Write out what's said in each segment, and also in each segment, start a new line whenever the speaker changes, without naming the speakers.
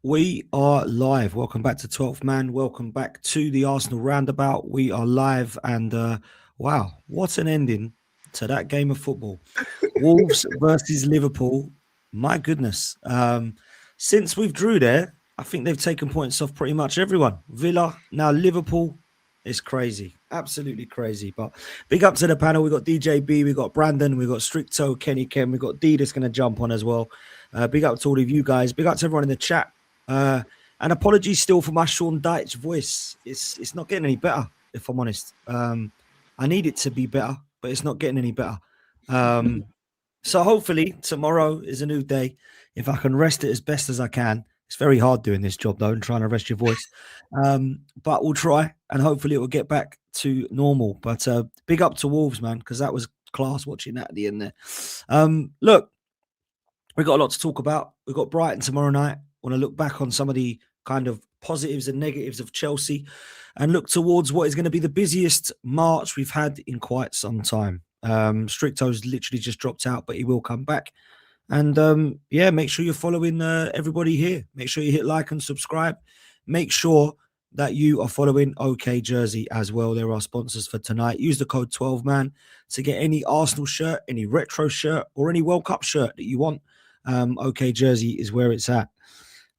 We are live. Welcome back to 12th Man. Welcome back to the Arsenal Roundabout. We are live and wow, what an ending to that game of football. Wolves versus Liverpool. My goodness. Since we've drew there, I think they've taken points off pretty much everyone. Villa, now Liverpool. It's crazy. Absolutely crazy. But big up to the panel. We've got DJB, we've got Brandon, we've got Stricto, Kenny Ken, we've got D that's going to jump on as well. Big up to all of you guys. Big up to everyone in the chat. And apologies still for my Sean Dyche voice. It's not getting any better, if I'm honest. I need it to be better, but it's not getting any better. So hopefully tomorrow is a new day. If I can rest it as best as I can. It's very hard doing this job, though, and trying to rest your voice. But we'll try, and hopefully it will get back to normal. But big up to Wolves, man, because that was class watching that at the end there. Look, we've got a lot to talk about. We've got Brighton tomorrow night. Want to look back on some of the kind of positives and negatives of Chelsea and look towards what is going to be the busiest March we've had in quite some time. Stricto's literally just dropped out, but he will come back. And yeah, make sure you're following everybody here. Make sure you hit like and subscribe. Make sure that you are following OK Jersey as well. They're our sponsors for tonight. Use the code 12Man to get any Arsenal shirt, any retro shirt, or any World Cup shirt that you want. OK Jersey is where it's at.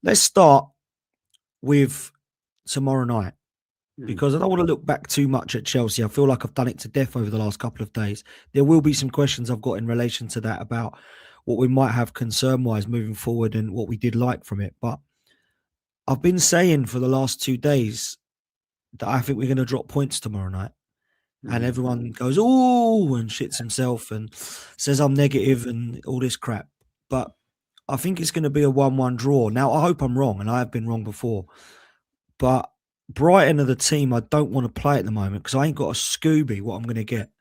Let's start with tomorrow night, because I don't want to look back too much at Chelsea. I feel like I've done it to death over the last couple of days. There will be some questions I've got in relation to that about what we might have concern-wise moving forward and what we did like from it. But I've been saying for the last 2 days that I think we're going to drop points tomorrow night. And everyone goes, oh, and shits himself and says I'm negative and all this crap. But I think it's going to be a 1-1 draw. Now, I hope I'm wrong, and I have been wrong before. But Brighton are the team I don't want to play at the moment because I ain't got a Scooby what I'm going to get.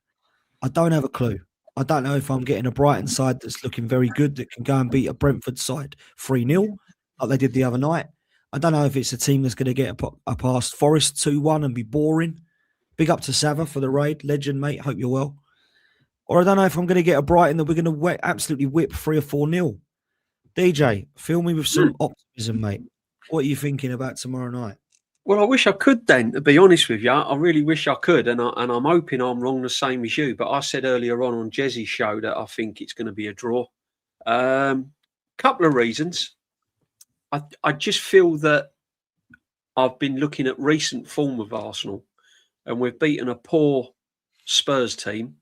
I don't have a clue. I don't know if I'm getting a Brighton side that's looking very good that can go and beat a Brentford side 3-0 like they did the other night. I don't know if it's a team that's going to get a past Forest 2-1 and be boring. Big up to Sava for the raid. Legend, mate. Hope you're well. Or I don't know if I'm going to get a Brighton that we're going to absolutely whip 3 or 4-0. DJ, fill me with some optimism, mate. What are you thinking about tomorrow night?
Well, I wish I could, Dan, to be honest with you. I really wish I could. And I'm hoping I'm wrong the same as you. But I said earlier on Jezzy's show that I think it's going to be a draw. Couple of reasons. I just feel that I've been looking at recent form of Arsenal and we've beaten a poor Spurs team.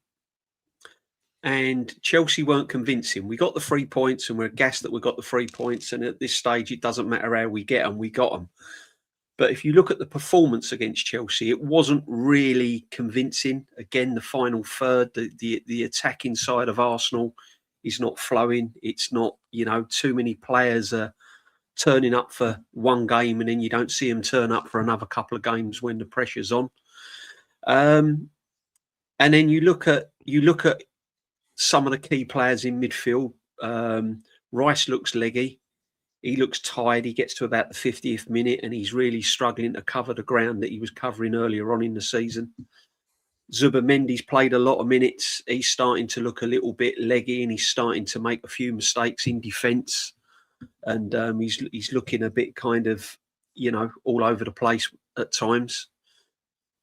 And Chelsea weren't convincing. We got the 3 points and we're gassed that we got the 3 points. And at this stage, it doesn't matter how we get them, we got them. But if you look at the performance against Chelsea, it wasn't really convincing. Again, the final third, the attacking side of Arsenal is not flowing. It's not, too many players are turning up for one game and then you don't see them turn up for another couple of games when the pressure's on. And then you look at some of the key players in midfield. Rice looks leggy. He looks tired. He gets to about the 50th minute and he's really struggling to cover the ground that he was covering earlier on in the season. Zubimendi's played a lot of minutes. He's starting to look a little bit leggy and he's starting to make a few mistakes in defence. And he's looking a bit kind of, all over the place at times.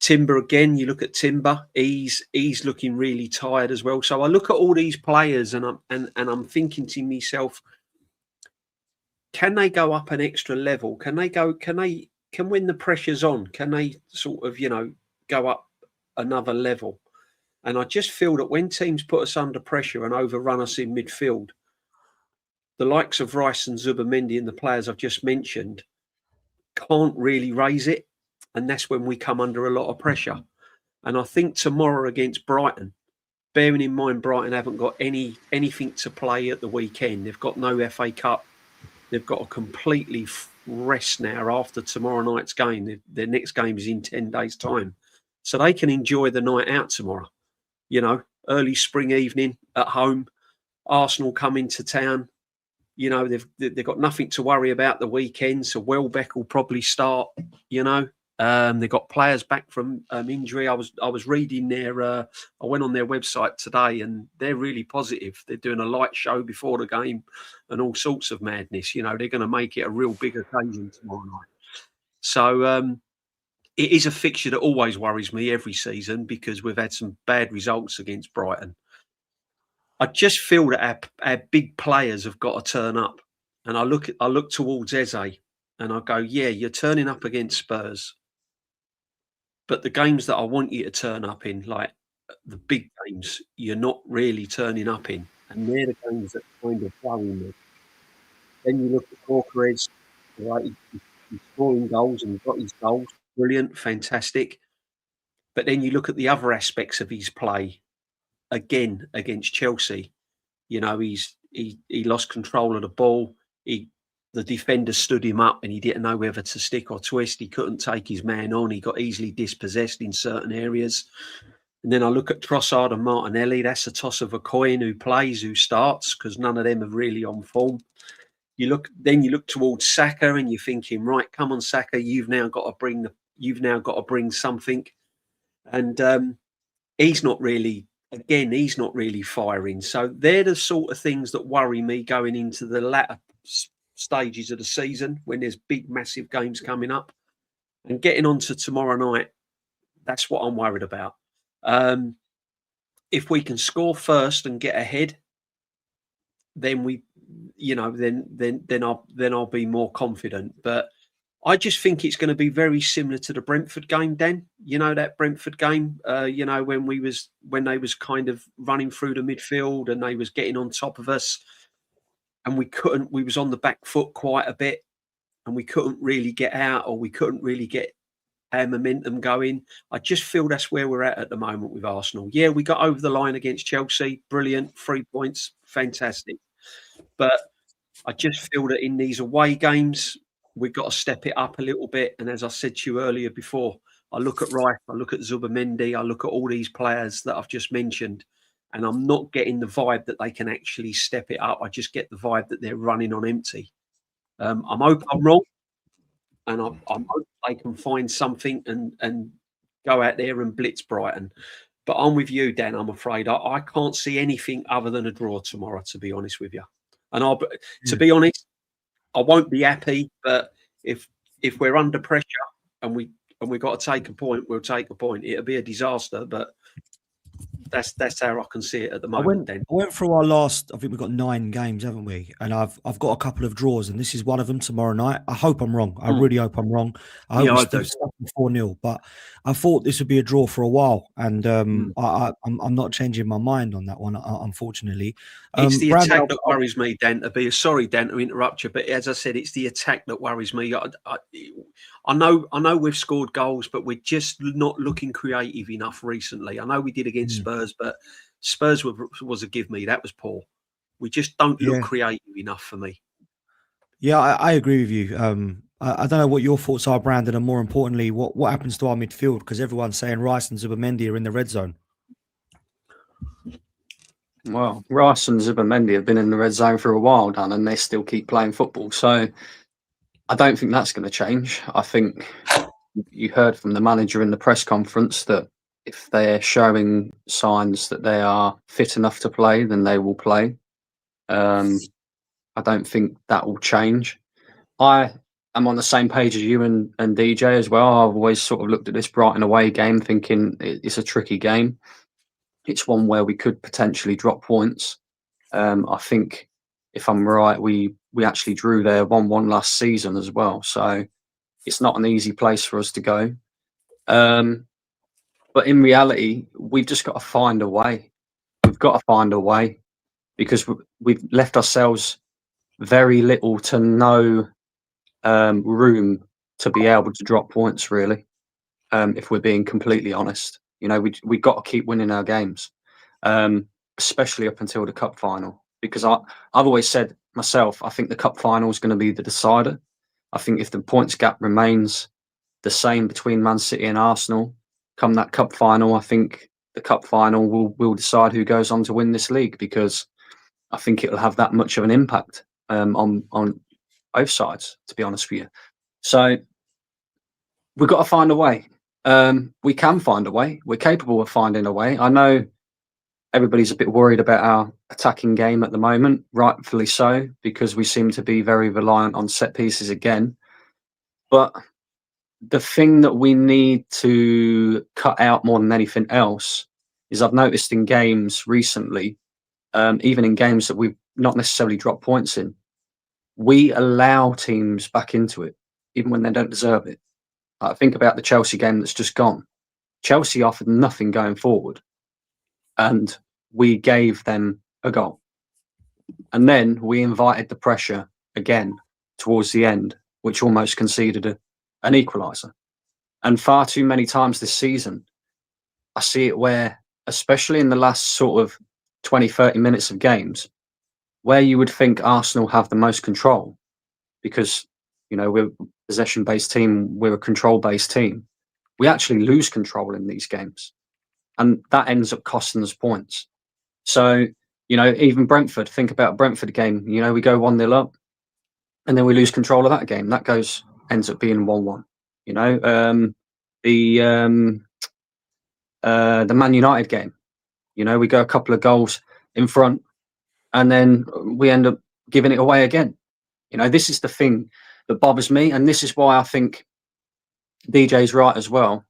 Timber again, you look at Timber, he's looking really tired as well. So I look at all these players and I'm thinking to myself, can they go up an extra level? Can when the pressure's on, can they sort of, go up another level? And I just feel that when teams put us under pressure and overrun us in midfield, the likes of Rice and Zubimendi and the players I've just mentioned can't really raise it. And that's when we come under a lot of pressure. And I think tomorrow against Brighton, bearing in mind Brighton haven't got anything to play at the weekend. They've got no FA Cup. They've got to completely rest now after tomorrow night's game. Their next game is in 10 days' time. So they can enjoy the night out tomorrow. Early spring evening at home. Arsenal come into town. They've got nothing to worry about the weekend. So Welbeck will probably start, They got players back from injury. I was reading I went on their website today, and they're really positive. They're doing a light show before the game and all sorts of madness. You know, they're going to make it a real big occasion tomorrow night. So it is a fixture that always worries me every season because we've had some bad results against Brighton. I just feel that our big players have got to turn up, and I look towards Eze, and I go, yeah, you're turning up against Spurs, but the games that I want you to turn up in, like the big games, you're not really turning up in, and they're the games that kind of worry me. Then you look at Gyökeres, right? He's scoring goals and got his goals, brilliant, fantastic. But then you look at the other aspects of his play. Again, against Chelsea, you know, he lost control of the ball. The defender stood him up and he didn't know whether to stick or twist. He couldn't take his man on. He got easily dispossessed in certain areas. And then I look at Trossard and Martinelli. That's a toss of a coin, who plays, who starts, because none of them are really on form. You look towards Saka and you're thinking, right, come on, Saka, you've now got to bring something. And he's not really firing. So they're the sort of things that worry me going into the latter stages of the season when there's big, massive games coming up. And getting on to tomorrow night, that's what I'm worried about. If we can score first and get ahead, then I'll be more confident. But I just think it's going to be very similar to the Brentford game, Dan. You know, that Brentford game, when they was kind of running through the midfield and they was getting on top of us and we was on the back foot quite a bit and we couldn't really get out, or we couldn't really get our momentum going. I just feel that's where we're at the moment with Arsenal. Yeah, we got over the line against Chelsea. Brilliant. 3 points. Fantastic. But I just feel that in these away games, we've got to step it up a little bit. And as I said to you earlier before, I look at Rice, I look at Zubimendi, I look at all these players that I've just mentioned, and I'm not getting the vibe that they can actually step it up. I just get the vibe that they're running on empty. I'm hoping I'm wrong, and I'm hoping they can find something and go out there and blitz Brighton. But I'm with you, Dan, I'm afraid. I can't see anything other than a draw tomorrow, to be honest with you. And to be honest, I won't be happy, but if we're under pressure and we got to take a point, we'll take a point. It'll be a disaster, but that's how I can see it at the moment.
I went through our last. I think we've got 9 games, haven't we? And I've got a couple of draws, and this is one of them tomorrow night. I hope I'm wrong. I really hope I'm wrong. I hope we're still stuck in 4-0. But I thought this would be a draw for a while, and I'm not changing my mind on that one, unfortunately.
It's the attack that worries me, Dan. Sorry, Dan, to interrupt you, but as I said, it's the attack that worries me. I know we've scored goals, but we're just not looking creative enough recently. I know we did against Spurs, but Spurs was a give me. That was poor. We just don't look creative enough for me.
Yeah, I agree with you. I don't know what your thoughts are, Brandon, and more importantly, what happens to our midfield, because everyone's saying Rice and Zubimendi are in the red zone.
Well, Rice and Zubimendi have been in the red zone for a while, Dan, and they still keep playing football. So I don't think that's going to change. I think you heard from the manager in the press conference that if they're showing signs that they are fit enough to play, then they will play. I don't think that will change. I am on the same page as you and DJ as well. I've always sort of looked at this Brighton away game thinking it's a tricky game. It's one where we could potentially drop points. I think, if I'm right, we actually drew there 1-1 last season as well. So it's not an easy place for us to go. But in reality, we've just got to find a way. We've got to find a way, because we've left ourselves very little to no room to be able to drop points, really, if we're being completely honest. You know, we got to keep winning our games, especially up until the cup final, because I've always said myself, I think the cup final is going to be the decider. I think if the points gap remains the same between Man City and Arsenal come that cup final, I think the cup final will decide who goes on to win this league, because I think it'll have that much of an impact on both sides, to be honest with you. So we've got to find a way. We can find a way. We're capable of finding a way. I know everybody's a bit worried about our attacking game at the moment, rightfully so, because we seem to be very reliant on set pieces again. But the thing that we need to cut out more than anything else is I've noticed in games recently, even in games that we've not necessarily dropped points in, we allow teams back into it, even when they don't deserve it. Think about the Chelsea game that's just gone. Chelsea offered nothing going forward, and we gave them a goal. And then we invited the pressure again towards the end, which almost conceded an equaliser. And far too many times this season, I see it where, especially in the last sort of 20, 30 minutes of games, where you would think Arsenal have the most control, because, you know, we're a possession-based team, we're a control-based team. We actually lose control in these games, and that ends up costing us points. So, you know, even Brentford, think about Brentford game, you know, we go 1-0 up, and then we lose control of that game. That ends up being 1-1. You know, the Man United game, you know, we go a couple of goals in front, and then we end up giving it away again. You know, this is the thing that bothers me, and this is why I think DJ's right as well.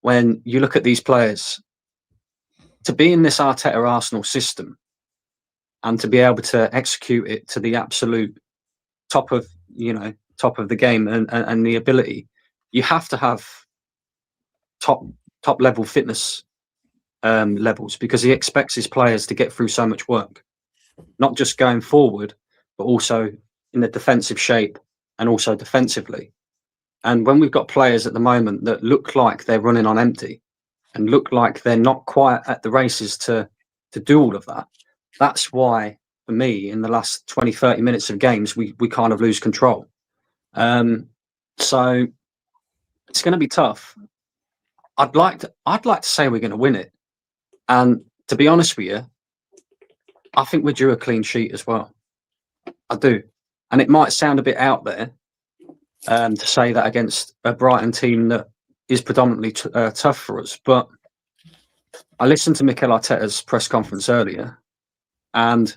When you look at these players, to be in this Arteta Arsenal system and to be able to execute it to the absolute top of the game and the ability, you have to have top level fitness levels, because he expects his players to get through so much work, not just going forward, but also in the defensive shape and also defensively. And when we've got players at the moment that look like they're running on empty and look like they're not quite at the races to do all of that, that's why, for me, in the last 20, 30 minutes of games, we kind of lose control. So it's going to be tough. I'd like to say we're going to win it. And to be honest with you, I think we're due a clean sheet as well. I do. And it might sound a bit out there to say that against a Brighton team that is predominantly tough for us. But I listened to Mikel Arteta's press conference earlier, and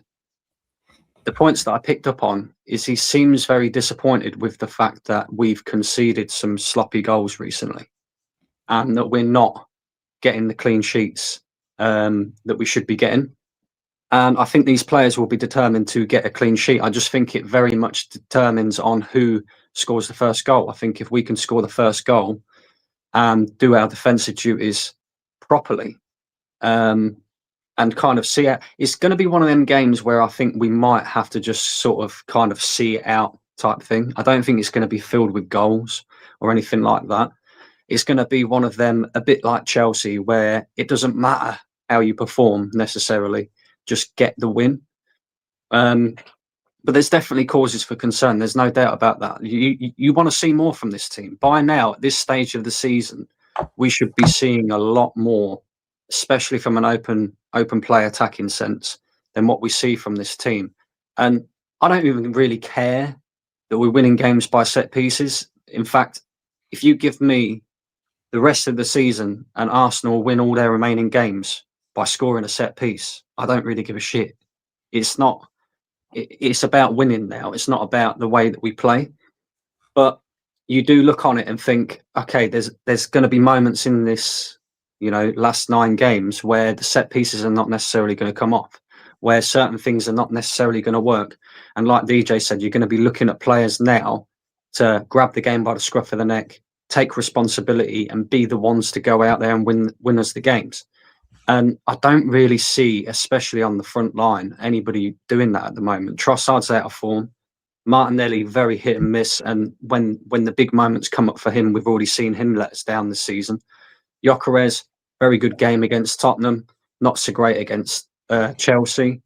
the points that I picked up on is he seems very disappointed with the fact that we've conceded some sloppy goals recently, and that we're not getting the clean sheets that we should be getting. And I think these players will be determined to get a clean sheet. I just think it very much determines on who scores the first goal. I think if we can score the first goal and do our defensive duties properly, and kind of see it, it's going to be one of them games where I think we might have to just sort of kind of see it out type thing. I don't think it's going to be filled with goals or anything like that. It's going to be one of them, a bit like Chelsea, where it doesn't matter how you perform necessarily, just get the win. But there's definitely causes for concern. There's no doubt about that. You want to see more from this team. By now, at this stage of the season, we should be seeing a lot more, especially from an open play attacking sense, than what we see from this team. And I don't even really care that we're winning games by set pieces. In fact, if you give me the rest of the season and Arsenal win all their remaining games by scoring a set piece, I don't really give a shit. It's about winning now. It's not about the way that we play. But you do look on it and think, okay, there's going to be moments in this, you know, last 9 games where the set pieces are not necessarily going to come off, where certain things are not necessarily going to work. And like DJ said, you're going to be looking at players now to grab the game by the scruff of the neck, take responsibility, and be the ones to go out there and win us the games. And I don't really see, especially on the front line, anybody doing that at the moment. Trossard's out of form. Martinelli, very hit and miss. And when the big moments come up for him, we've already seen him let us down this season. Gyökeres, very good game against Tottenham. Not so great against Chelsea.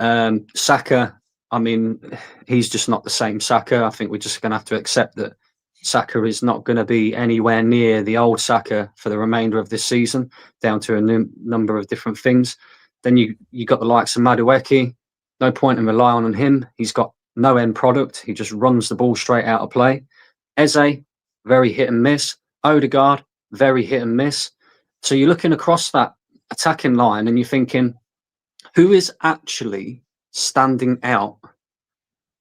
Saka, I mean, he's just not the same Saka. I think we're just going to have to accept that Saka is not going to be anywhere near the old Saka for the remainder of this season, down to a number of different things. Then you got the likes of Madueke. No point in relying on him. He's got no end product. He just runs the ball straight out of play. Eze, very hit and miss. Odegaard, very hit and miss. So you're looking across that attacking line and you're thinking, who is actually standing out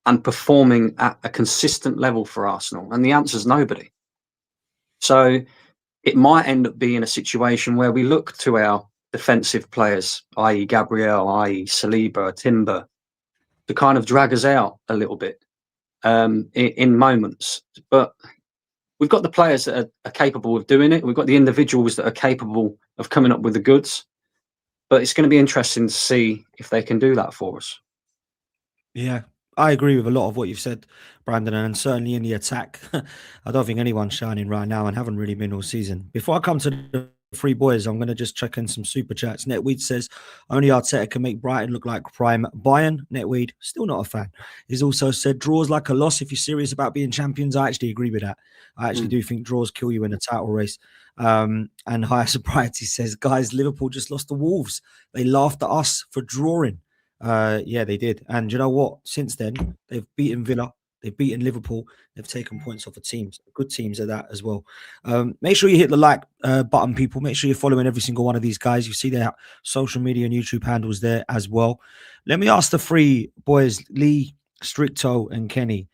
and performing at a consistent level for Arsenal? And the answer is nobody. So it might end up being a situation where we look to our defensive players, i.e. Gabriel, i.e. Saliba, Timber, to kind of drag us out a little bit in moments. But we've got the players that are capable of doing it. We've got the individuals that are capable of coming up with the goods. But it's going to be interesting to see if they can do that for us.
Yeah, I agree with a lot of what you've said, Brandon, and certainly in the attack. I don't think anyone's shining right now and haven't really been all season. Before I come to the three boys, I'm going to just check in some super chats. Netweed says, only Arteta can make Brighton look like prime Bayern. Netweed, still not a fan. He's also said, draws like a loss if you're serious about being champions. I actually agree with that. I actually do think draws kill you in a title race. And Higher Sobriety says, guys, Liverpool just lost to Wolves. They laughed at us for drawing. Yeah, they did. And you know what? Since then, they've beaten Villa, they've beaten Liverpool, they've taken points off of teams, good teams at that as well. Make sure you hit the like button, people. Make sure you're following every single one of these guys. You see their social media and YouTube handles there as well. Let me ask the three boys, Lee, Stricto, and Kenny,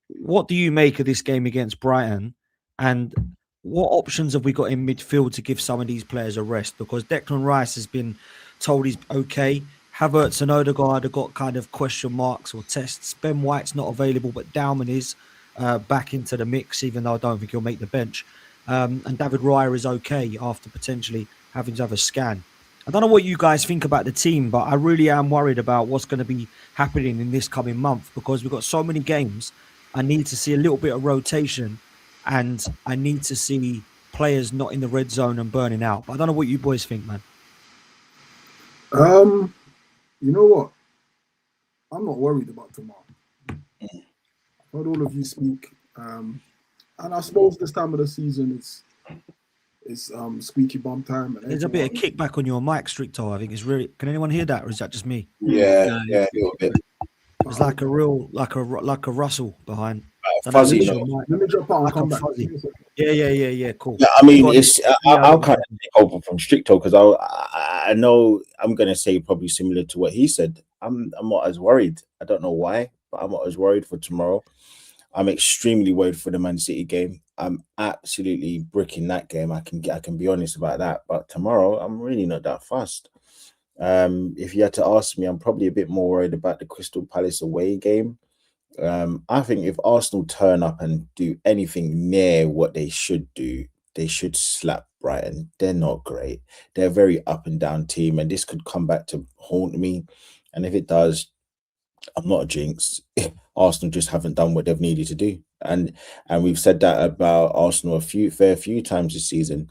what do you make of this game against Brighton? And what options have we got in midfield to give some of these players a rest? Because Declan Rice has been told he's okay. Havertz and Odegaard have got kind of question marks or tests. Ben White's not available, but Dowman is back into the mix, even though I don't think he'll make the bench. And David Raya is okay after potentially having to have a scan. I don't know what you guys think about the team, but I really am worried about what's going to be happening in this coming month because we've got so many games. I need to see a little bit of rotation and I need to see players not in the red zone and burning out. But I don't know what you boys think, man.
You know what? I'm not worried about tomorrow. I've heard all of you speak. And I suppose this time of the season it's squeaky bum time. And
there's a bit of kickback on your mic, Stricto. I think it's really. Can anyone hear that, or is that just me?
Yeah, a little bit.
It's like a real, like a rustle behind.
Fuzzy.
Let me drop out and come back.
Fuzzy. Yeah. Cool.
Yeah, I mean, I'll kind of take over from Stricto because I know I'm going to say probably similar to what he said. I'm not as worried. I don't know why, but I'm not as worried for tomorrow. I'm extremely worried for the Man City game. I'm absolutely bricking that game. I can be honest about that. But tomorrow, I'm really not that fussed. If you had to ask me, I'm probably a bit more worried about the Crystal Palace away game. I think if Arsenal turn up and do anything near what they should do, they should slap Brighton. They're not great. They're a very up and down team, and this could come back to haunt me. And if it does, I'm not a jinx. Arsenal just haven't done what they've needed to do, and we've said that about Arsenal a fair few times this season.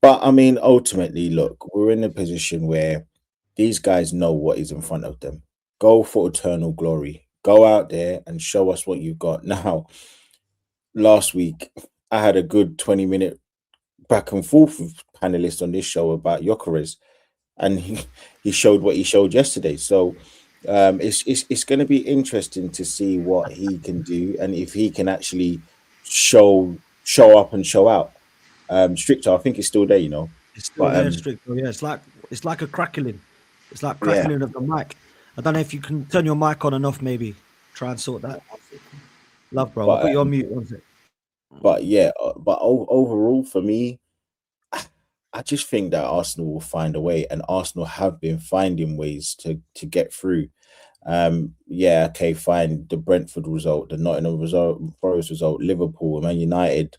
But I mean, ultimately, look, we're in a position where these guys know what is in front of them. Go for eternal glory. Go out there and show us what you've got. Now, last week, I had a good 20-minute back and forth with panelists on this show about Gyökeres, and he showed what he showed yesterday. So it's going to be interesting to see what he can do and if he can actually show up and show out. Stricto, I think it's still there, you know.
It's still there, Stricto. Yeah, it's like a crackling. It's like crackling of the mic. I don't know if you can turn your mic on and off, maybe. Try and sort that. Love, bro. I'll put you on mute. One sec.
But yeah, but overall, for me, I just think that Arsenal will find a way, and Arsenal have been finding ways to get through. Yeah, okay, fine. The Brentford result, the Nottingham Forest result, Liverpool, Man United,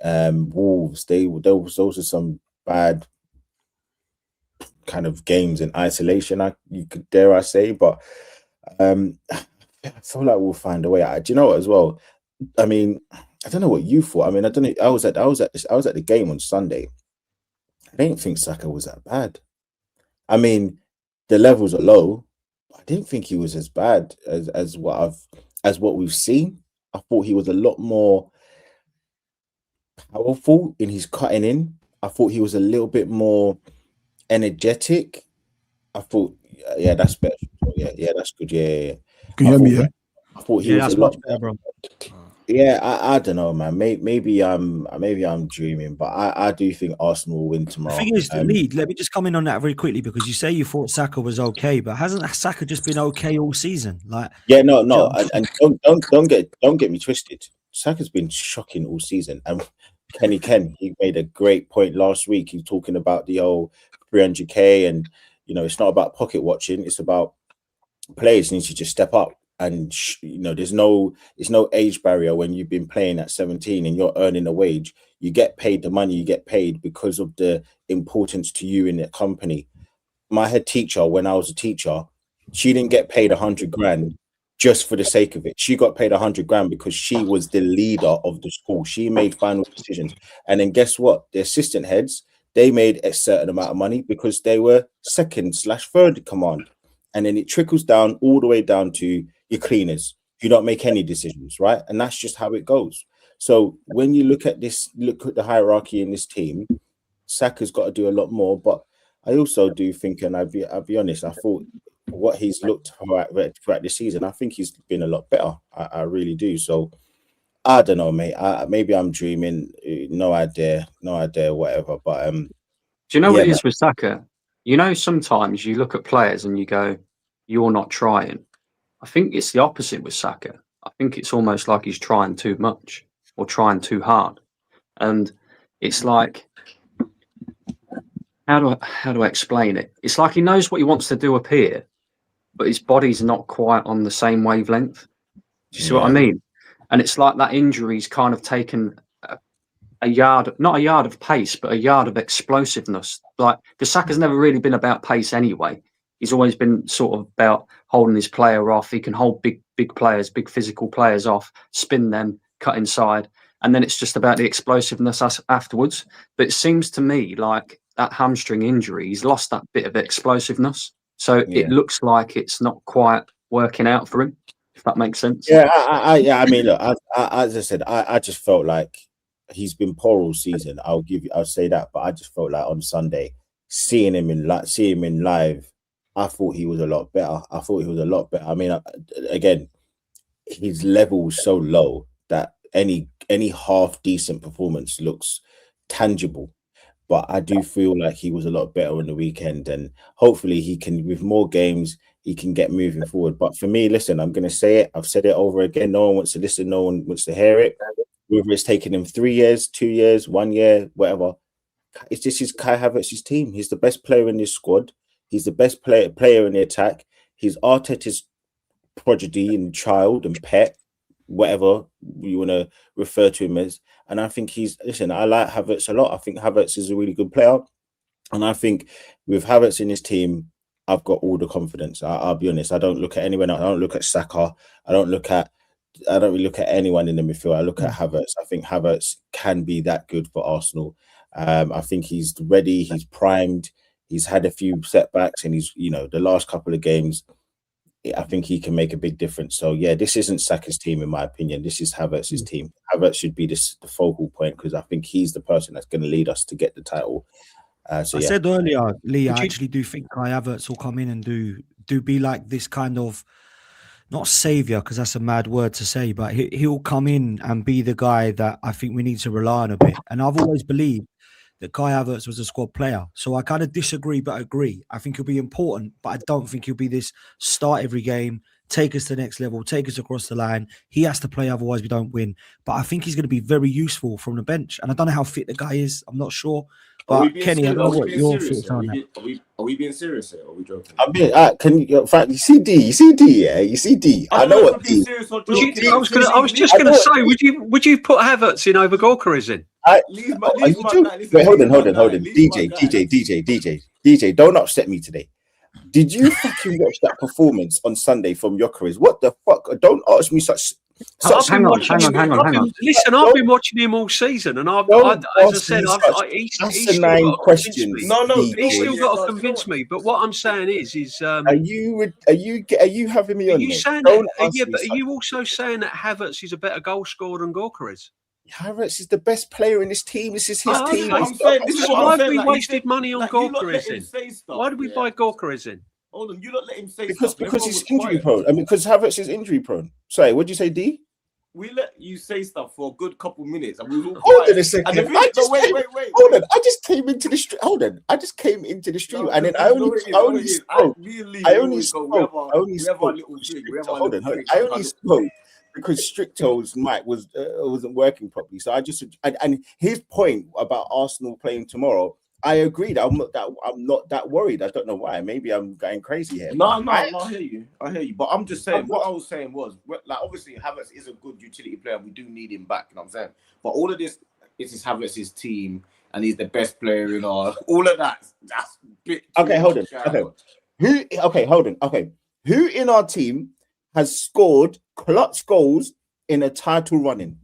Wolves. Those are some bad kind of games in isolation, you could dare I say, but I feel like we'll find a way. Do you know what as well? I mean, I don't know what you thought. I mean, I don't know. I was at the game on Sunday. I didn't think Saka was that bad. I mean, the levels are low. I didn't think he was as bad as what we've seen. I thought he was a lot more powerful in his cutting in. I thought he was a little bit more energetic. I thought, yeah, that's better. Yeah, that's good. Yeah.
Can you hear me? Yeah.
I thought he was a lot better, bro. Yeah, I don't know, man. Maybe I'm dreaming, but I do think Arsenal will win
The
tomorrow.
thing is, Lee, let me just come in on that very quickly because you say you thought Saka was okay, but hasn't Saka just been okay all season? Like,
Yeah, no, and don't get me twisted. Saka's been shocking all season, and Ken, he made a great point last week. He's talking about the old 300k, and it's not about pocket watching; it's about players need to just step up. And there's no age barrier when you've been playing at 17 and you're earning a wage. You get paid the money you get paid because of the importance to you in the company. My head teacher, when I was a teacher, she didn't get paid 100 grand just for the sake of it. She got paid 100 grand because she was the leader of the school. She made final decisions. And then guess what? The assistant heads, they made a certain amount of money because they were second/third command. And then it trickles down all the way down to your cleaners. You don't make any decisions, right? And that's just how it goes. So when you look at the hierarchy in this team, Saka's got to do a lot more. But I also do think, and I'll be honest, I thought what he's looked throughout this season, I think he's been a lot better. I really do. So I don't know, mate. Maybe I'm dreaming. No idea, whatever. But
Do you know what it is with Saka? Sometimes you look at players and you go, "You're not trying." I think it's the opposite with Saka. I think it's almost like he's trying too much or trying too hard, and it's like, how do I explain it? It's like he knows what he wants to do up here, but his body's not quite on the same wavelength. Do you see what I mean? And it's like that injury's kind of taken not a yard of pace, but a yard of explosiveness. Like, because Saka's never really been about pace anyway. He's always been sort of about holding his player off. He can hold big players, big physical players off, spin them, cut inside, and then it's just about the explosiveness afterwards. But it seems to me like that hamstring injury, he's lost that bit of explosiveness. So it looks like it's not quite working out for him, if that makes sense.
Yeah, I mean, look, as I said, I just felt like he's been poor all season. I'll say that, but I just felt like on Sunday, seeing him in live, I thought he was a lot better. I mean, again, his level was so low that any half decent performance looks tangible. But I do feel like he was a lot better on the weekend, and hopefully he can, with more games, he can get moving forward. But for me, listen, I'm going to say it. I've said it over again. No one wants to listen. No one wants to hear it. Whether it's taken him 3 years, 2 years, 1 year, whatever. It's just his Kai Havertz's team. He's the best player in this squad. He's the best player in the attack. He's Arteta's prodigy and child and pet, whatever you want to refer to him as. And I think I like Havertz a lot. I think Havertz is a really good player. And I think with Havertz in his team, I've got all the confidence. I'll be honest. I don't look at anyone else. I don't look at Saka. I don't really look at anyone in the midfield. I look at Havertz. I think Havertz can be that good for Arsenal. I think he's ready. He's primed. He's had a few setbacks, and he's, the last couple of games, I think he can make a big difference. So yeah, this isn't Saka's team in my opinion. This is Havertz's team. Havertz should be the focal point because I think he's the person that's going to lead us to get the title. I
said earlier, Lee, I actually do think Kai Havertz will come in and do be like this kind of, not savior, because that's a mad word to say, but he'll come in and be the guy that I think we need to rely on a bit. And I've always believed that Kai Havertz was a squad player. So I kind of disagree, but agree. I think he'll be important, but I don't think he'll be this start every game, take us to the next level, take us across the line. He has to play, otherwise we don't win. But I think he's going to be very useful from the bench. And I don't know how fit the guy is. I'm not sure. But Kenny, I don't know what your fit on that.
Are we being serious here? Or are we joking?
I mean, you see D, yeah? You see D. I know what D.
I was just going to say, would you put Havertz in over Gyökeres in?
Wait, hold on. DJ, don't upset me today. Did you fucking watch that performance on Sunday from Gyökeres? What the fuck? Don't ask me such.
Hang on.
Listen, I've been watching him all season, and as I said, he's still got to convince me. He's still got to convince me. But what I'm saying is,
are you having me on?
Are you saying that? Yeah, but are you also saying that Havertz is a better goal scorer than Gyökeres?
Havertz is the best player in this team. This is his team.
Why have we wasted money on Gyökeres in? Why did we buy Gyökeres in?
Hold on, you don't let him say
because he's injury prone. I mean, because Havertz is injury prone. Sorry, what did you say, D?
we let you say stuff for a good couple minutes, and we was all
Hold
quiet.
on a second.
And the thing,
I just
wait.
Hold on. I just came into the street. Hold on. I just came into the street, and then I only spoke. I only spoke. Hold on. I only spoke because Stricto's mic wasn't working properly. So I just and his point about Arsenal playing tomorrow, I agreed. I'm not that worried. I don't know why. Maybe I'm going crazy here.
No, I hear you. But I'm just saying. What I was saying was, like, obviously Havertz is a good utility player. We do need him back. You know what I'm saying? But all of this is Havertz's team, and he's the best player in our. All of that. That's bit.
Okay, hold on. Who in our team has scored clutch goals in a title running?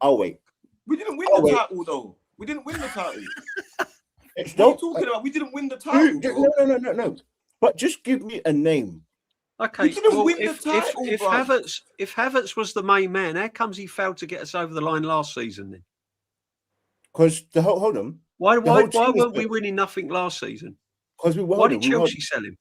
Oh wait.
We didn't win the title though. We didn't win the title. What are you talking about? We didn't win the title.
No. But just give me a name.
Okay, if Havertz was the main man, how comes he failed to get us over the line last season then?
Because hold on.
Why weren't we winning nothing last season?
Because
why did Chelsea sell him?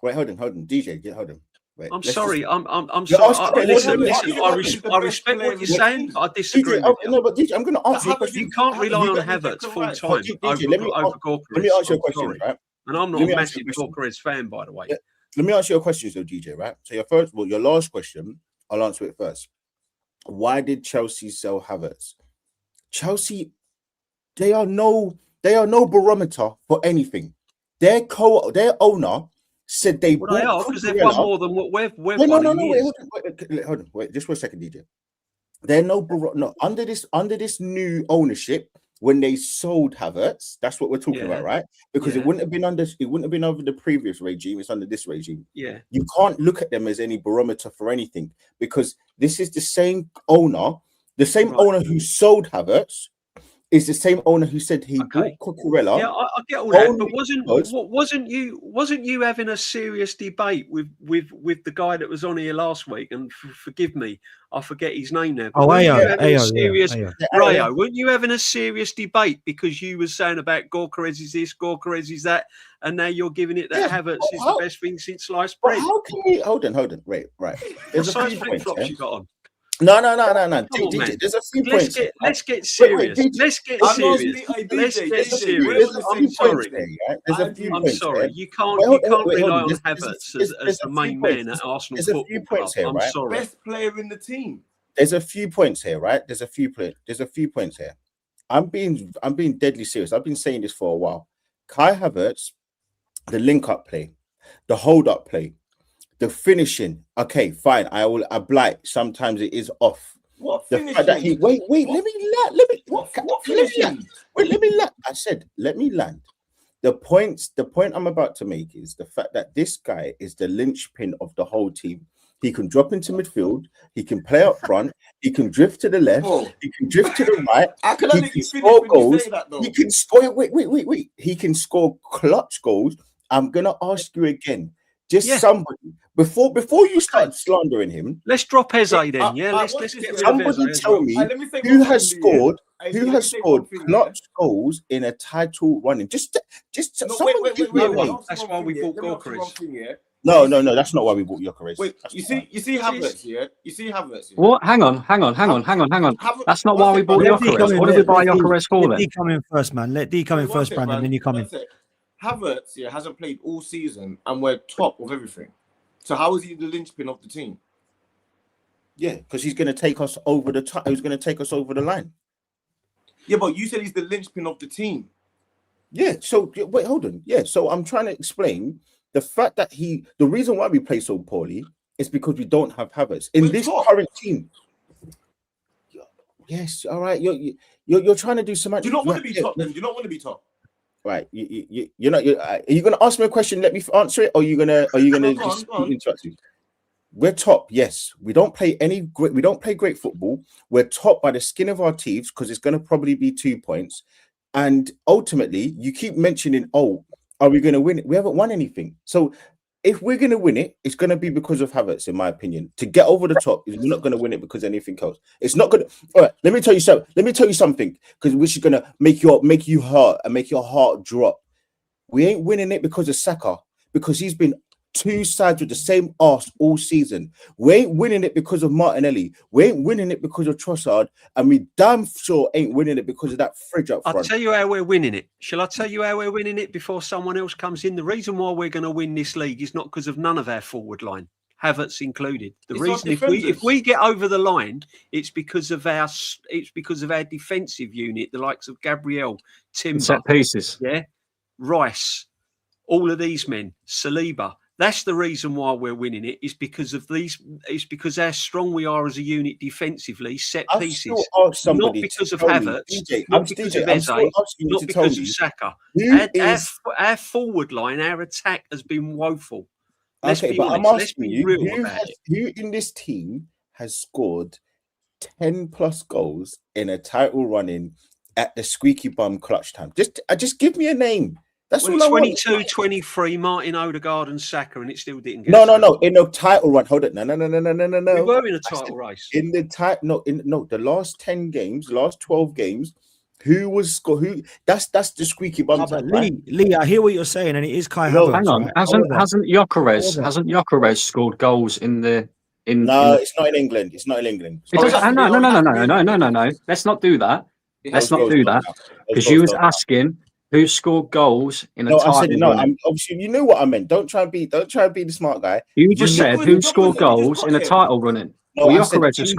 Wait, hold on, DJ, hold on. Wait,
I'm sorry. I'm sorry. Listen. I respect what you're saying. I disagree.
No, but DJ, I'm going to answer.
You can't rely on Havertz full time over Gyökeres.
Let me ask you a question, right?
And I'm not a massive Gyökeres fan, by the way.
Yeah. Let me ask you a question, though, DJ. Right? So your last question, I'll answer it first. Why did Chelsea sell Havertz? Chelsea, they are no barometer for anything. Their owner said they
are because they've won more than what we've won.
No, hold on, wait, just for a second, DJ. They're under this new ownership. When they sold Havertz, that's what we're talking about, right? Because it wouldn't have been under the previous regime. It's under this regime.
Yeah,
you can't look at them as any barometer for anything because this is the same owner, owner who sold Havertz. Is the same owner who said he bought Cucurella.
Yeah, I get all that, but wasn't you having a serious debate with the guy that was on here last week? And forgive me, I forget his name now. Rayo. Weren't you having a serious debate because you were saying about Gyökeres is this, Gyökeres is that, and now you're giving it that Havertz is the best thing since sliced bread?
How can we hold on? Wait. There's a few points
you got on.
No. DJ, there's a few points.
Let's get serious. Let's get serious. I'm sorry. I'm sorry. You can't rely on Havertz as the main man at Arsenal Football Club. I'm sorry.
Best player in the team.
There's a few points here, right? There's a few points here. I'm being deadly serious. I've been saying this for a while. Kai Havertz, the link-up play, the hold-up play, the finishing, okay, fine. I will oblige. Sometimes it is off.
What
the
finishing?
Fact that wait. Let me land. I said, let me land. The point I'm about to make is the fact that this guy is the linchpin of the whole team. He can drop into midfield. He can play up front. He can drift to the left. He can drift to the right. He can score goals. He can score. Wait. He can score clutch goals. I'm gonna ask you again. Somebody before you start slandering him.
Let's drop Eze then. Let's get
somebody tell me who has scored clutch goals in a title running. Just someone give me a name.
That's why we bought Gyökeres.
No, that's not why we bought Gyökeres.
Wait, you see Havertz, yeah? You see Havertz. Yeah?
What? Hang on. That's not why we bought Gyökeres. What did we buy Gyökeres for then?
Let D come in first, man. Let D come in first, Brandon, then you come in.
Havertz, hasn't played all season, and we're top of everything. So how is he the linchpin of the team?
Yeah, because he's going to take us over the top. He's going to take us over the line.
Yeah, but you said he's the linchpin of the team.
Yeah. So wait, hold on. Yeah. So I'm trying to explain the fact that the reason why we play so poorly is because we don't have Havertz in this current team. Yes. All right. You're trying to do some.
Do you not want to be top? Then do you not want to be top?
Right, you're not. Are you going to ask me a question? Let me answer it, or are you going to interrupt you? We're top, yes. We don't play great football. We're top by the skin of our teeth because it's going to probably be 2 points. And ultimately, you keep mentioning, are we going to win it? We haven't won anything. So if we're going to win it, it's going to be because of Havertz, in my opinion. To get over the top, we're not going to win it because of anything else. It's not going to. All right, let me tell you something, because which is going to make you hurt and make your heart drop. We ain't winning it because of Saka, because he's been two sides with the same arse all season. We ain't winning it because of Martinelli. We ain't winning it because of Trossard, and we damn sure ain't winning it because of that fridge up front.
I'll tell you how we're winning it. Shall I tell you how we're winning it before someone else comes in? The reason why we're going to win this league is not because of none of our forward line, Havertz included. The reason if we get over the line, it's because of our defensive unit, the likes of Gabriel, Timber,
set pieces,
Rice, all of these men, Saliba. That's the reason why we're winning it. Is because of these. It's because how strong we are as a unit defensively, set pieces. Not because of Havertz, not because of Eze, not because of Saka. Our forward line, our attack has been woeful. Let's be honest.
I'm asking you, who in this team has scored 10 plus goals in a title running at the squeaky bum clutch time? Just give me a name. That's all I want.
22, 23, Martin Odegaard and Saka, and it still didn't get
No. In a title run. Hold it. No.
We were in a title race.
In the the last 10 games, last 12 games, who that's the squeaky bum time, right?
Lee, I hear what you're saying, and it is Kai Havertz.
Hang on,
right?
hasn't Gyökeres scored goals in
it's not in England. It's not in England.
No. Let's not do that. Let's not do that. Because you was asking who scored goals in a title.
I said no. Obviously, you know what I meant. Don't try and be the smart guy.
You just said who scored goals in a title running.
No,
Gyökeres has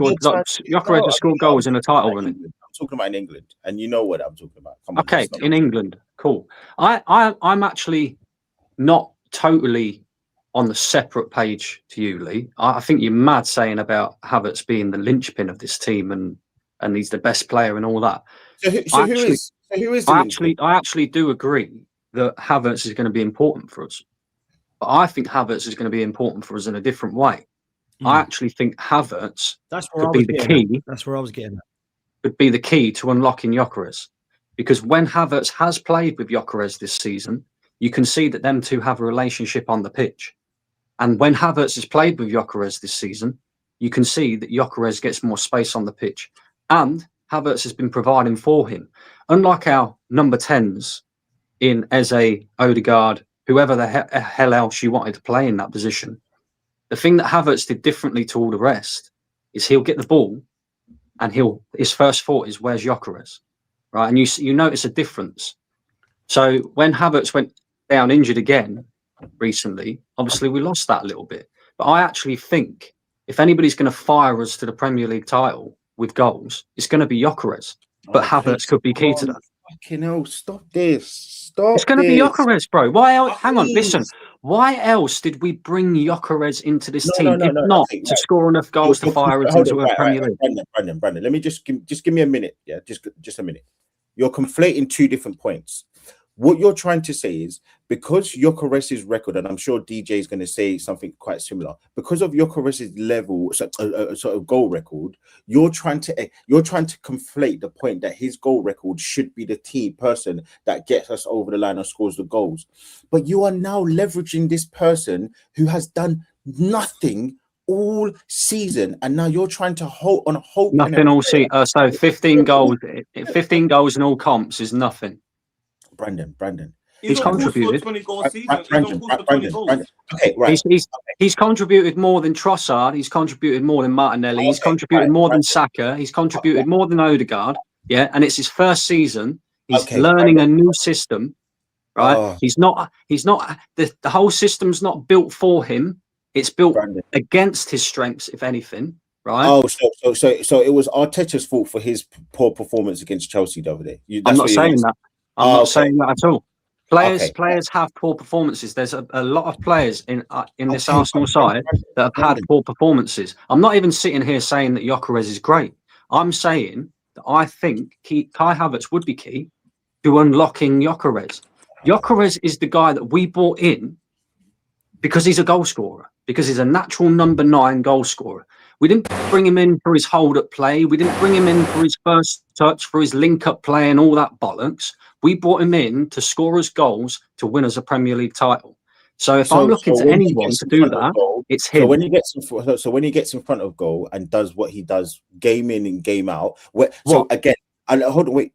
scored goals in a title running.
I'm talking about in England, and you know what I'm talking about. Come on,
okay, in England, cool. I'm actually not totally on the separate page to you, Lee. I think you're mad saying about Havertz being the linchpin of this team and he's the best player and all that. I actually do agree that Havertz is going to be important for us, but I think Havertz is going to be important for us in a different way. I actually think Havertz could be the key.
That's where I was getting at.
Could be the key to unlocking Gyökeres, because when Havertz has played with Gyökeres this season, you can see that them two have a relationship on the pitch. And when Havertz has played with Gyökeres this season, you can see that Gyökeres gets more space on the pitch. And Havertz has been providing for him. Unlike our number 10s in Eze, Odegaard, whoever the hell else you wanted to play in that position, the thing that Havertz did differently to all the rest is he'll get the ball and his first thought is, where's Gyökeres? Right? And you notice a difference. So when Havertz went down injured again recently, obviously we lost that a little bit. But I actually think if anybody's going to fire us to the Premier League title with goals, it's going to be Gyökeres. But Havertz could be key to that.
Fucking hell, stop this.
It's going to be Gyökeres, bro. Why else? Hang on, listen. Why else did we bring Gyökeres into this team if not to score enough goals to fire us into a Premier League?
Brandon, let me just give me a minute. Yeah, just a minute. You're conflating two different points. What you're trying to say is because Gyökeres' record, and I'm sure DJ is going to say something quite similar, because of Gyökeres' level, sort of goal record, you're trying to conflate the point that his goal record should be the key person that gets us over the line and scores the goals. But you are now leveraging this person who has done nothing all season, and now you're trying to hold on hope.
Nothing all season. So 15 goals in all comps is nothing.
Brandon.
He's contributed.
20 goals season.
Okay, right.
He's contributed more than Trossard. He's contributed more than Martinelli. He's contributed more than Saka. He's contributed more than Odegaard. Yeah, and it's his first season. He's learning a new system. Right? He's not. The whole system's not built for him. It's built against his strengths, if anything. Right?
Oh, so it was Arteta's fault for his poor performance against Chelsea the other day.
I'm not saying that. I'm not saying that at all. Players have poor performances. There's a lot of players in this Arsenal side that have had poor performances. I'm not even sitting here saying that Gyökeres is great. I'm saying that I think Kai Havertz would be key to unlocking Gyökeres. Gyökeres is the guy that we brought in because he's a goal scorer, because he's a natural number 9 goal scorer. We didn't bring him in for his hold-up play. We didn't bring him in for his first touch, for his link-up play and all that bollocks. We brought him in to score us goals to win us a Premier League title. So if I'm looking to anyone to do that, it's him.
So when he gets in front of goal and does what he does, game in and game out. Hold on, wait.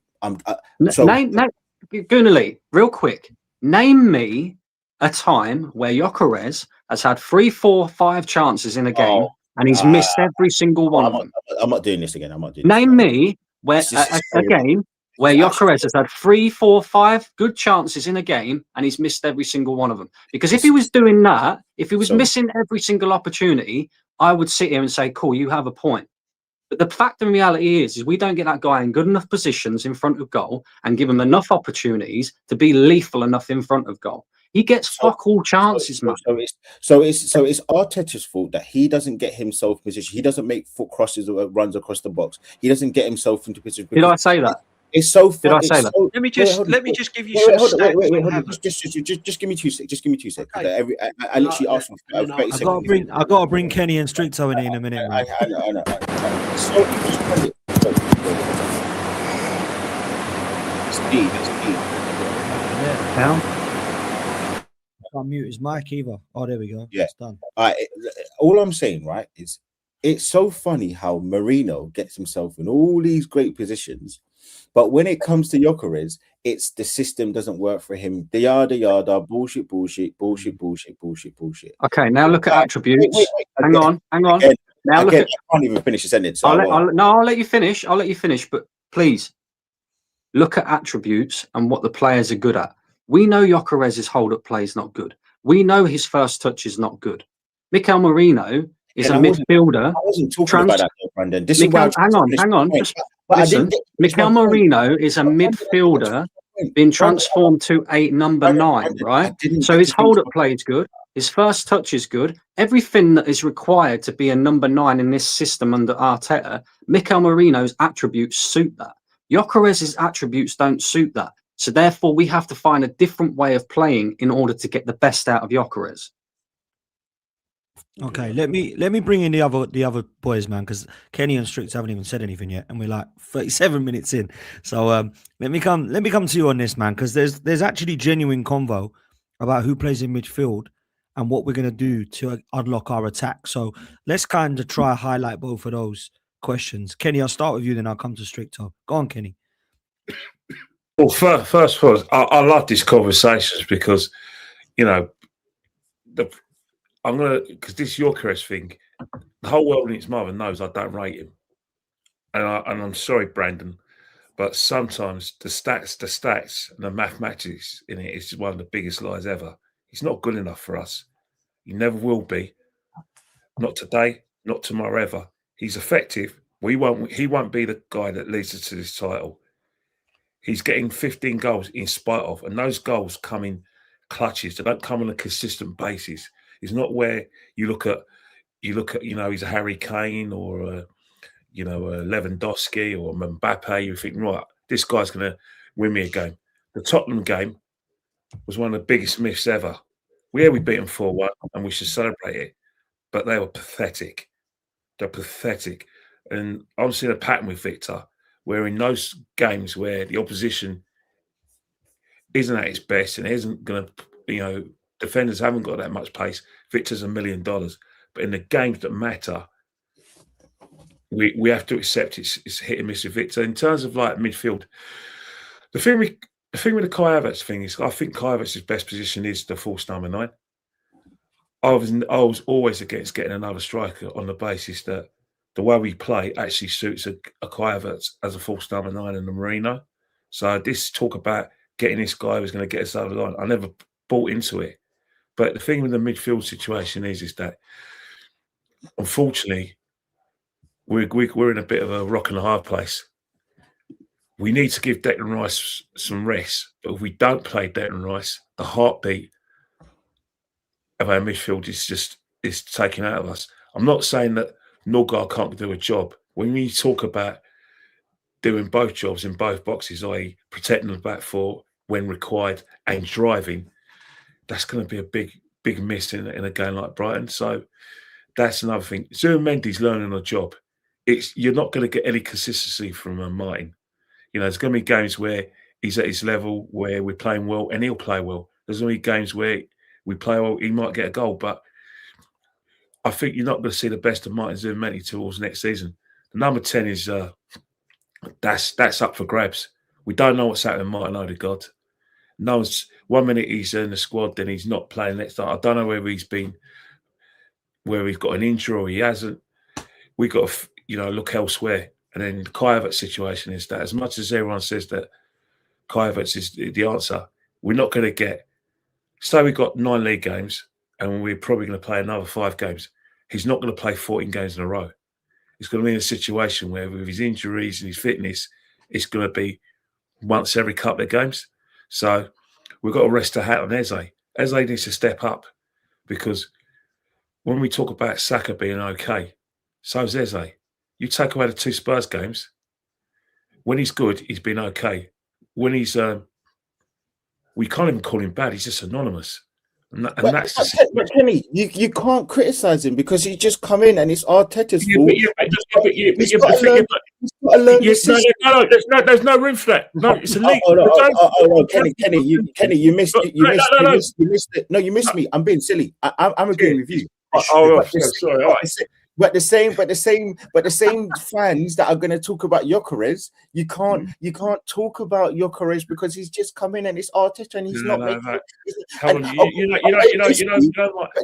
Gunnerly, real quick. Name me a time where Gyökeres has had 3, 4, 5 chances in a game and he's missed every single one of them?
I'm not doing this again. I'm not doing this
Name
again.
me where a game where Gyökeres has had 3, 4, 5 good chances in a game and he's missed every single one of them. Because if he was doing that, if he was missing every single opportunity, I would sit here and say, cool, you have a point. But the fact and reality is we don't get that guy in good enough positions in front of goal and give him enough opportunities to be lethal enough in front of goal. He gets fuck all chances, man.
So it's Arteta's fault that he doesn't get himself position. He doesn't make foot crosses or runs across the box. He doesn't get himself into position.
Did I say that?
It's so fun.
Did I say that?
Let me just give you some stats.
Just give me 2 seconds. Just give me 2 seconds. Okay. I literally asked for 30 seconds.
I gotta bring Kenny and Street Toe in a minute.
I know. So speed.
Down.
Can't mute his mic either. Oh, there we go.
Yeah.
It's done.
All I'm saying, right, is it's so funny how Marino gets himself in all these great positions, but when it comes to Gyökeres, it's the system doesn't work for him. The yada bullshit.
Okay, now look at attributes.
Wait,
hang on.
Again,
Now look at.
I can't even finish the sentence. So
I'll let you finish. I'll let you finish, but please look at attributes and what the players are good at. We know Gyökeres' hold-up play is not good. We know his first touch is not good. Mikel Marino is a midfielder.
I wasn't talking about that, Brandon. This is why
hang on. Just listen. Mikel Marino is a midfielder being transformed to a number 9, right? So his hold-up play is good. His first touch is good. Everything that is required to be a number 9 in this system under Arteta, Mikel Marino's attributes suit that. Gyökeres' attributes don't suit that. So therefore, we have to find a different way of playing in order to get the best out of Gyökeres.
Okay, let me bring in the other boys, man, because Kenny and Strix haven't even said anything yet, and we're like 37 minutes in. So let me come to you on this, man, because there's actually genuine convo about who plays in midfield and what we're gonna do to unlock our attack. So let's kind of try highlight both of those questions. Kenny, I'll start with you, then I'll come to Stricto. Go on, Kenny.
Well, first of all, I love these conversations because, you know, because this Gyökeres thing, the whole world and its mother knows I don't rate him, and I'm sorry, Brandon, but sometimes the stats, and the mathematics in it is one of the biggest lies ever. He's not good enough for us. He never will be. Not today, not tomorrow ever. He's effective. He won't be the guy that leads us to this title. He's getting 15 goals in spite of, and those goals come in clutches. They don't come on a consistent basis. It's not where you look at, you know, he's a Harry Kane or a Lewandowski or Mbappe. You think, right, this guy's going to win me a game. The Tottenham game was one of the biggest myths ever. We beat them 4-1, and we should celebrate it. But they were pathetic. They're pathetic. And I'm seeing a pattern with Victor, where in those games where the opposition isn't at its best and isn't going to, defenders haven't got that much pace, Victor's $1 million. But in the games that matter, we have to accept it's hit and miss with Victor. In terms of like midfield, the thing with the Kai Havertz thing is, I think Kai Havertz's best position is the false number 9. I was always against getting another striker on the basis that the way we play actually suits a Kai Havertz as a false number 9 in the Marino. So this talk about getting this guy who's going to get us over the line, I never bought into it. But the thing with the midfield situation is that, unfortunately, we're in a bit of a rock and a hard place. We need to give Declan Rice some rest. But if we don't play Declan Rice, the heartbeat of our midfield is taken out of us. I'm not saying that Norgard can't do a job. When we talk about doing both jobs in both boxes, i.e. protecting the back four when required and driving, that's going to be a big miss in a game like Brighton. So that's another thing. Mendy's learning a job. You're not going to get any consistency from Martin. There's going to be games where he's at his level, where we're playing well, and he'll play well. There's going to be games where we play well, he might get a goal, but I think you're not going to see the best of Martin Zubimendi towards next season. The number 10 is that's up for grabs. We don't know what's happening with Martin Odegaard. No one's 1 minute he's in the squad, then he's not playing. Next time, I don't know where he's been, where he's got an injury or he hasn't. We got to, look elsewhere. And then the Kai Havertz situation is that as much as everyone says that Kai Havertz is the answer, we're not going to get. Say we got 9 league games and we're probably going to play another 5 games. He's not going to play 14 games in a row. He's going to be in a situation where with his injuries and his fitness, it's going to be once every couple of games. So we've got to rest a hat on Eze. Eze needs to step up because when we talk about Saka being okay, so's Eze. You take away the 2 Spurs games, when he's good, he's been okay. When he's, we can't even call him bad. He's just anonymous. And that's
but Kenny, you can't criticize him because he just come in and it's Arteta's fault.
There's no room for that. No, it's a league.
Kenny, you missed it. No, you missed me. I'm being silly. I'm agreeing with you.
Sorry.
But the same fans that are going to talk about Gyökeres, you can't talk about Gyökeres because he's just come in and it's Arteta and he's not making.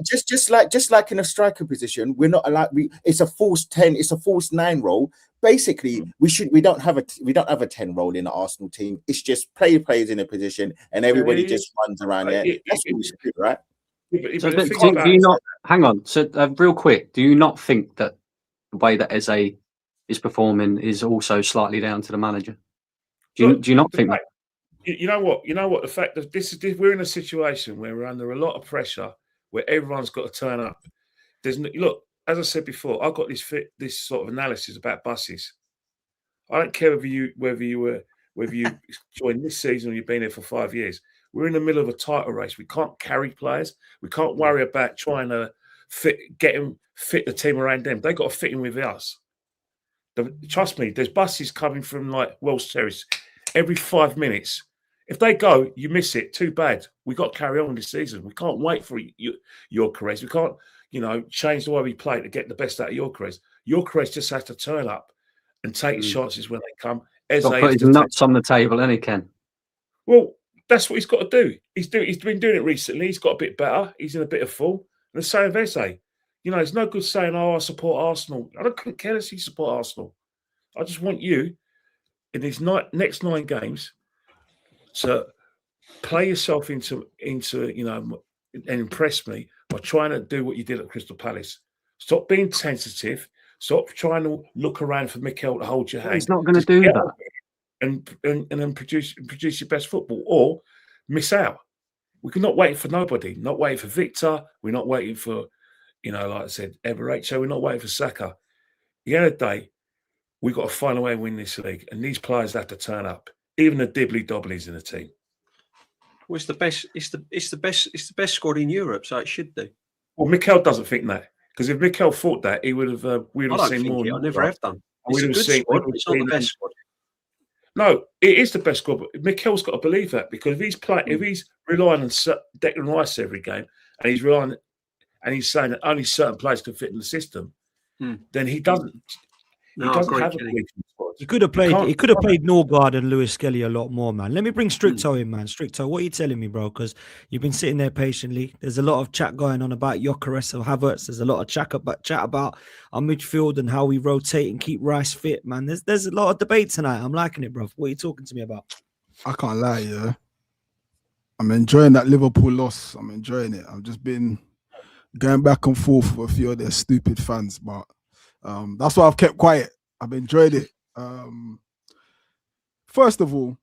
Just like in a striker position, we're not allowed. It's a false 10, it's a false 9 role. Basically, we don't have a 10 role in the Arsenal team. It's just players in a position and everybody just runs around there. That's what we should do, right?
So do you not hang on? So real quick, do you not think that the way that Eze is performing is also slightly down to the manager? Do you not think that?
You know what? The fact that we're in a situation where we're under a lot of pressure, where everyone's got to turn up. Look, as I said before, I've got this sort of analysis about buses. I don't care whether you joined this season or you've been here for 5 years. We're in the middle of a title race. We can't carry players. We can't worry about trying to fit the team around them. They've got to fit in with us. Trust me, there's buses coming from like Wells Terrace every 5 minutes. If they go, you miss it. Too bad. We got to carry on this season. We can't wait for Gyökeres. We can't, change the way we play to get the best out of Gyökeres. Gyökeres just has to turn up and take his chances when they come.
Eze put his nuts on the table, and he can.
Well, that's what he's got to do. He's been doing it recently. He's got a bit better. He's in a bit of form. And the same with Eze. It's no good saying, "Oh, I support Arsenal." I don't care if you support Arsenal. I just want you in these next 9 games to play yourself into and impress me by trying to do what you did at Crystal Palace. Stop being tentative. Stop trying to look around for Mikel to hold your hand.
He's not going to do that.
And then produce your best football or miss out. We can not wait for nobody. Not waiting for Victor. We're not waiting for, like I said, Havertz. We're not waiting for Saka. At the end of the day, we've got to find a way to win this league, and these players have to turn up. Even the dibbly dobblies in the team.
Well, it's the best. It's the best squad in Europe, so it should do.
Well, Mikel doesn't think that, because if Mikel thought that, he would have. We would have seen more.
I never have done. It's a good squad. It's not the best squad.
No, it is the best squad. But Mikel's got to believe that, because if he's relying on Declan Rice every game, and he's saying that only certain players can fit in the system, then he doesn't.
No,
he doesn't have a big squad.
He could have played Norgard and Lewis-Skelly a lot more, man. Let me bring Stricto in, man. Stricto, what are you telling me, bro? Because you've been sitting there patiently. There's a lot of chat going on about Gyökeres or Havertz. There's a lot of chat about our midfield and how we rotate and keep Rice fit, man. There's a lot of debate tonight. I'm liking it, bro. What are you talking to me about?
I can't lie, yeah. I'm enjoying that Liverpool loss. I'm enjoying it. I've just been going back and forth with a few of their stupid fans, but that's why I've kept quiet. I've enjoyed it. First of all,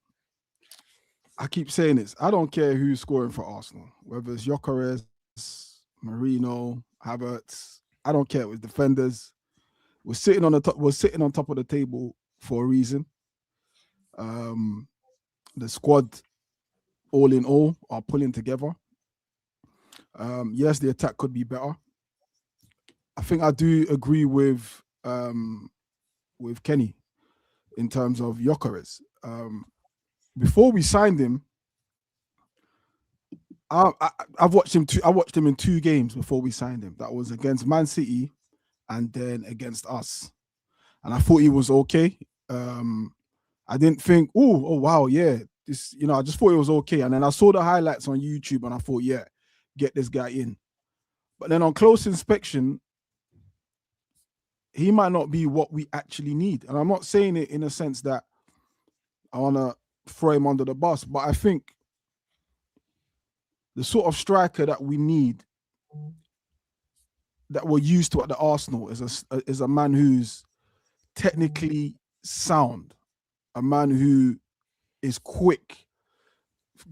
I keep saying this. I don't care who's scoring for Arsenal, whether it's Gyökeres, Marino, Havertz. I don't care. With defenders, we're sitting on top of the table for a reason. The squad, all in all, are pulling together. Yes, the attack could be better. I think I do agree with Kenny in terms of Gyökeres. Before we signed him, I've watched him. I watched him in 2 games before we signed him. That was against Man City and then against us, and I thought he was okay. I didn't think, oh wow, yeah, this, I just thought it was okay. And then I saw the highlights on YouTube and I thought, yeah, get this guy in. But then on close inspection, he might not be what we actually need. And I'm not saying it in a sense that I want to throw him under the bus, but I think the sort of striker that we need, that we're used to at the Arsenal, is a man who's technically sound, a man who is quick,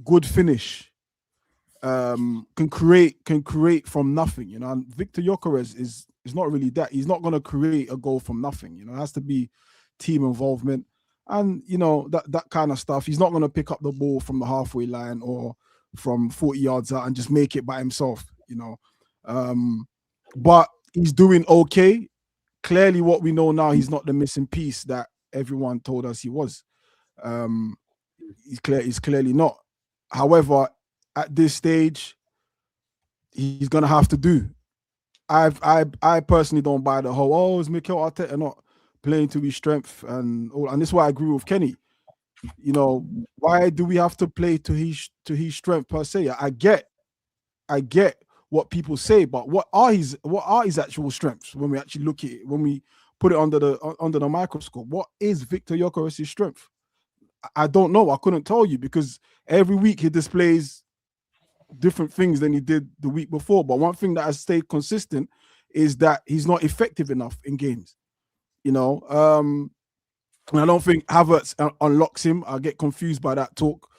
good finish, can create from nothing, And Victor Gyökeres is not really that. He's not going to create a goal from nothing, It has to be team involvement and that kind of stuff. He's not going to pick up the ball from the halfway line or from 40 yards out and just make it by himself, But he's doing okay. Clearly, what we know now, he's not the missing piece that everyone told us he was. He's clearly not. However, at this stage, he's gonna have to do. I personally don't buy the whole, is Mikel Arteta not playing to his strength and all, and this is why I agree with Kenny. Why do we have to play to his strength per se? I get what people say, but what are his actual strengths when we actually look at it, when we put it under the microscope? What is Victor Gyökeres' strength? I don't know. I couldn't tell you because every week he displays different things than he did the week before. But one thing that has stayed consistent is that he's not effective enough in games. And I don't think Havertz unlocks him. I get confused by that talk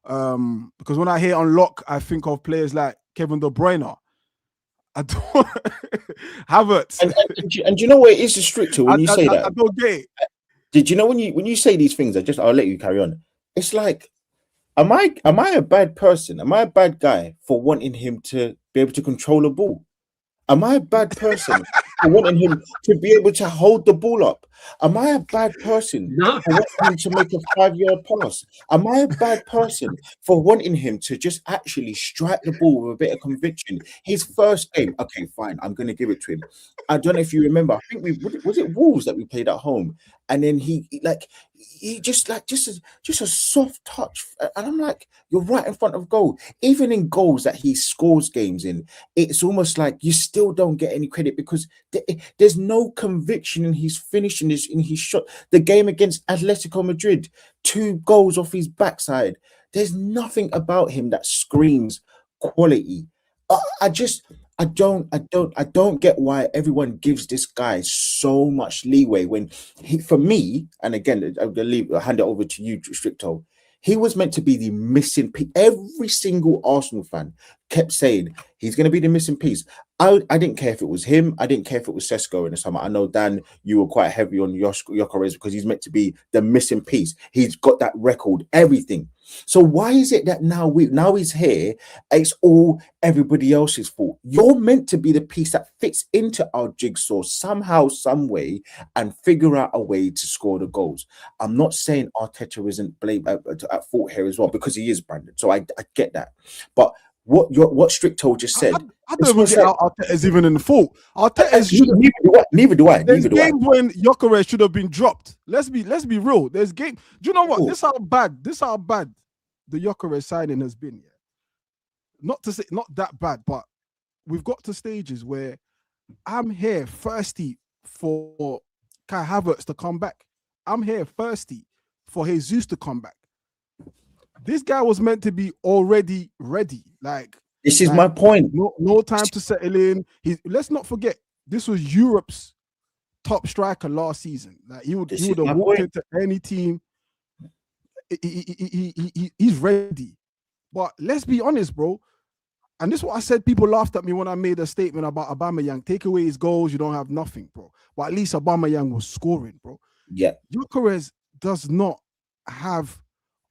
because when I hear unlock, I think of players like Kevin De Bruyne. I don't Havertz.
And you know what it is restricted when you say that?
I don't get it.
Did you know when you say these things? I'll let you carry on. It's like, am I a bad person? Am I a bad guy for wanting him to be able to control a ball? Am I a bad person for wanting him to be able to hold the ball up? Am I a bad person for wanting him to make a 5-yard pass? Am I a bad person for wanting him to just actually strike the ball with a bit of conviction? His first game, okay, fine, I'm going to give it to him. I don't know if you remember. I think was it Wolves that we played at home, and then he just a soft touch, and I'm like, you're right in front of goal. Even in goals that he scores games in, it's almost like you still don't get any credit because there's no conviction in his finish in his shot. The game against Atletico Madrid, 2 goals off his backside. There's nothing about him that screams quality. I don't get why everyone gives this guy so much leeway when for me, and again, I'll hand it over to you, Stricto. He was meant to be the missing piece. Every single Arsenal fan kept saying he's going to be the missing piece. I didn't care if it was him. I didn't care if it was Sesko in the summer. I know, Dan, you were quite heavy on Gyökeres because he's meant to be the missing piece. He's got that record, everything. So why is it that now he's here, it's all everybody else's fault? You're meant to be the piece that fits into our jigsaw somehow, some way, and figure out a way to score the goals. I'm not saying Arteta isn't blamed at fault here as well, because he is, Brandon. So I get that. But what Stricto just said,
I don't even get how Arteta is even in the fault.
Neither do I.
There's games when Gyökeres should have been dropped. Let's be real. There's game. Do you know what? This is how bad the Gyökeres signing has been. Yeah, not to say not that bad, but we've got to stages where I'm here thirsty for Kai Havertz to come back. I'm here thirsty for Jesus to come back. This guy was meant to be already ready.
This is my point.
No time to settle in. Let's not forget, this was Europe's top striker last season. He would have walked into any team. He's ready. But let's be honest, bro. And this is what I said. People laughed at me when I made a statement about Aubameyang. Take away his goals, you don't have nothing, bro. But at least Aubameyang was scoring, bro.
Yeah.
Gyökeres does not have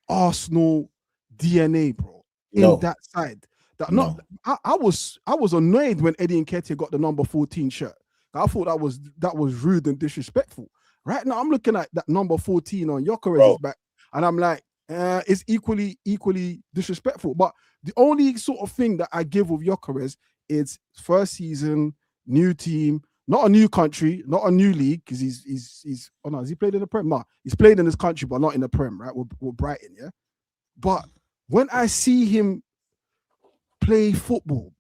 Arsenal DNA, bro. In that side. I was annoyed when Eddie Nketiah got the number 14 shirt. I thought that was rude and disrespectful. Right now, I'm looking at that number 14 on Gyökeres' back, and I'm like, it's equally disrespectful. But the only sort of thing that I give with Gyökeres is first season, new team, not a new country, not a new league, because he's has he played in the Prem? No, he's played in this country, but not in the Prem, right? With Brighton, yeah.
But when I see him play football,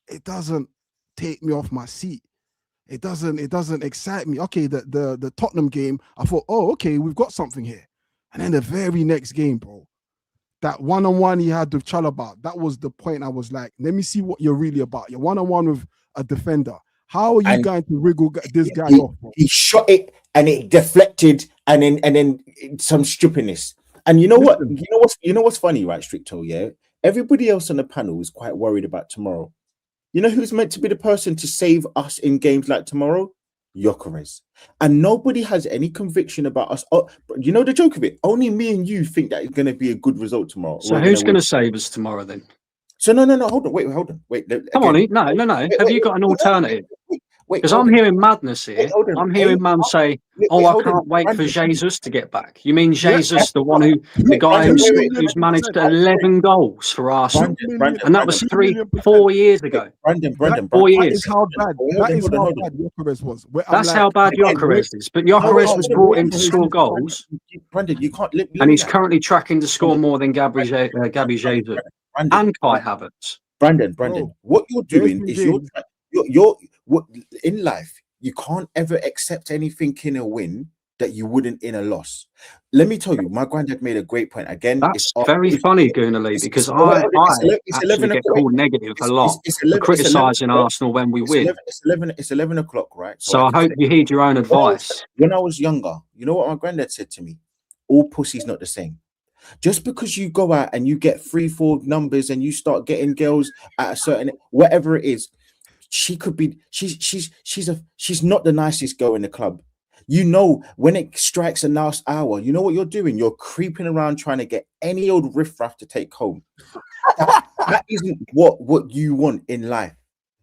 it doesn't take me off my seat. It doesn't excite me. Okay, the Tottenham game, I thought, oh, okay, we've got something here. And then the very next game, bro, that one-on-one he had with Chalobah, that was the point I was like, let me see what you're really about. You're one-on-one with a defender. How are you going to wriggle this guy off? Bro?
He shot it and it deflected, and then some stupidness. And you know what? You know what's funny, right, Stricto? Yeah, everybody else on the panel is quite worried about tomorrow. You know who's meant to be the person to save us in games like tomorrow? Gyökeres. And nobody has any conviction about us. Oh, you know the joke of it? Only me and you think that it's going to be a good result tomorrow.
So who's going to save us tomorrow then?
So no, hold on, wait.
Come on, no. Have you got an alternative? Because I'm hearing madness here. I'm hearing Mum say, I can't wait for Jesus to get back. You mean Jesus, the guy who's managed 11 goals for Arsenal? And that was 4 years ago.
Brandon,
4 years.
That is how bad Gyökeres was.
That's how bad Gyökeres is. But Gyökeres was brought in to score goals.
Brandon, you can't live.
And he's currently tracking to score more than Gabby Jesus and Kai Havertz.
Brandon, what you're doing is you're in life, you can't ever accept anything in a win that you wouldn't in a loss. Let me tell you, my granddad made a great point. Again,
that's very funny, Goonali, because I actually get called negative a lot for criticising Arsenal when we win.
It's 11 o'clock, right?
So I hope you heed your own advice.
When I was younger, you know what my granddad said to me? All pussy's not the same. Just because you go out and you get 3-4 numbers and you start getting girls at a certain whatever it is, she's not the nicest girl in the club. You know, when it strikes the last hour, you know what you're doing? You're creeping around trying to get any old riffraff to take home. That isn't what you want in life.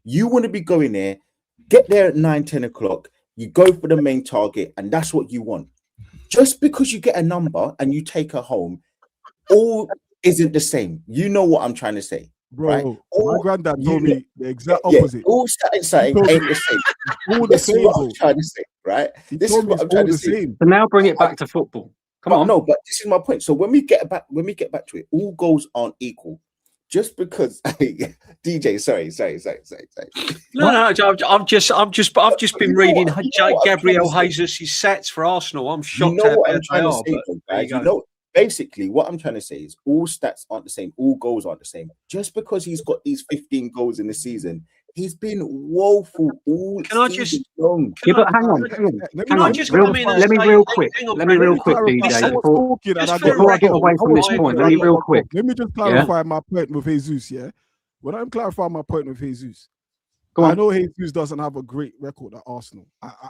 You want to be going there, get there at 9-10 o'clock, you go for the main target, and that's what you want. Just because you get a number and you take her home, all isn't the same. You know what I'm trying to say.
Bro,
right?
My granddad told me the exact opposite.
All starting ain't the same.
All the same.
What I'm trying to say, right? This is what I'm trying to say.
So now bring it back to football. Come on.
No, but this is my point. So when we get back to it, all goals aren't equal. Just because DJ, sorry.
No, I've just been reading Gabriel Jesus' stats for Arsenal. I'm shocked how bad they are.
Basically, what I'm trying to say is all stats aren't the same, all goals aren't the same. Just because he's got these 15 goals in the season, he's been woeful all season long.
But hang on. Let me real quick, DJ. Before I get away from this point, let me real quick.
Let me just clarify my point with Jesus, yeah? When I'm clarifying my point with Jesus,
I
know Jesus doesn't have a great record at Arsenal.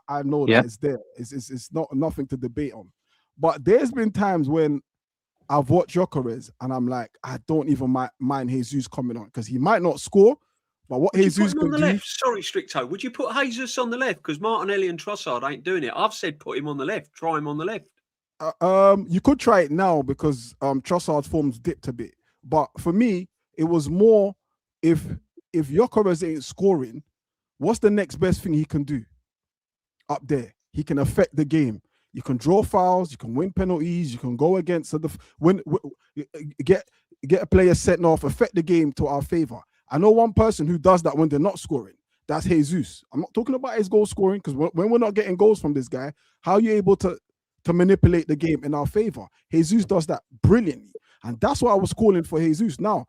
I know that it's there. It's not nothing to debate on. But there's been times when I've watched Gyökeres and I'm like, I don't even mind Jesus coming on because he might not score, but what Jesus can do.
Left? Sorry, Stricto. Would you put Jesus on the left? Because Martinelli and Trossard ain't doing it. I've said put him on the left. Try him on the left.
You could try it now because Trossard's form's dipped a bit. But for me, it was more if Gyökeres ain't scoring, what's the next best thing he can do up there? He can affect the game. You can draw fouls, you can win penalties, you can go against get a player setting off, affect the game to our favor. I know one person who does that when they're not scoring. That's Jesus. I'm not talking about his goal scoring because when we're not getting goals from this guy, how are you able to manipulate the game in our favor? Jesus does that brilliantly, and that's why I was calling for Jesus. Now,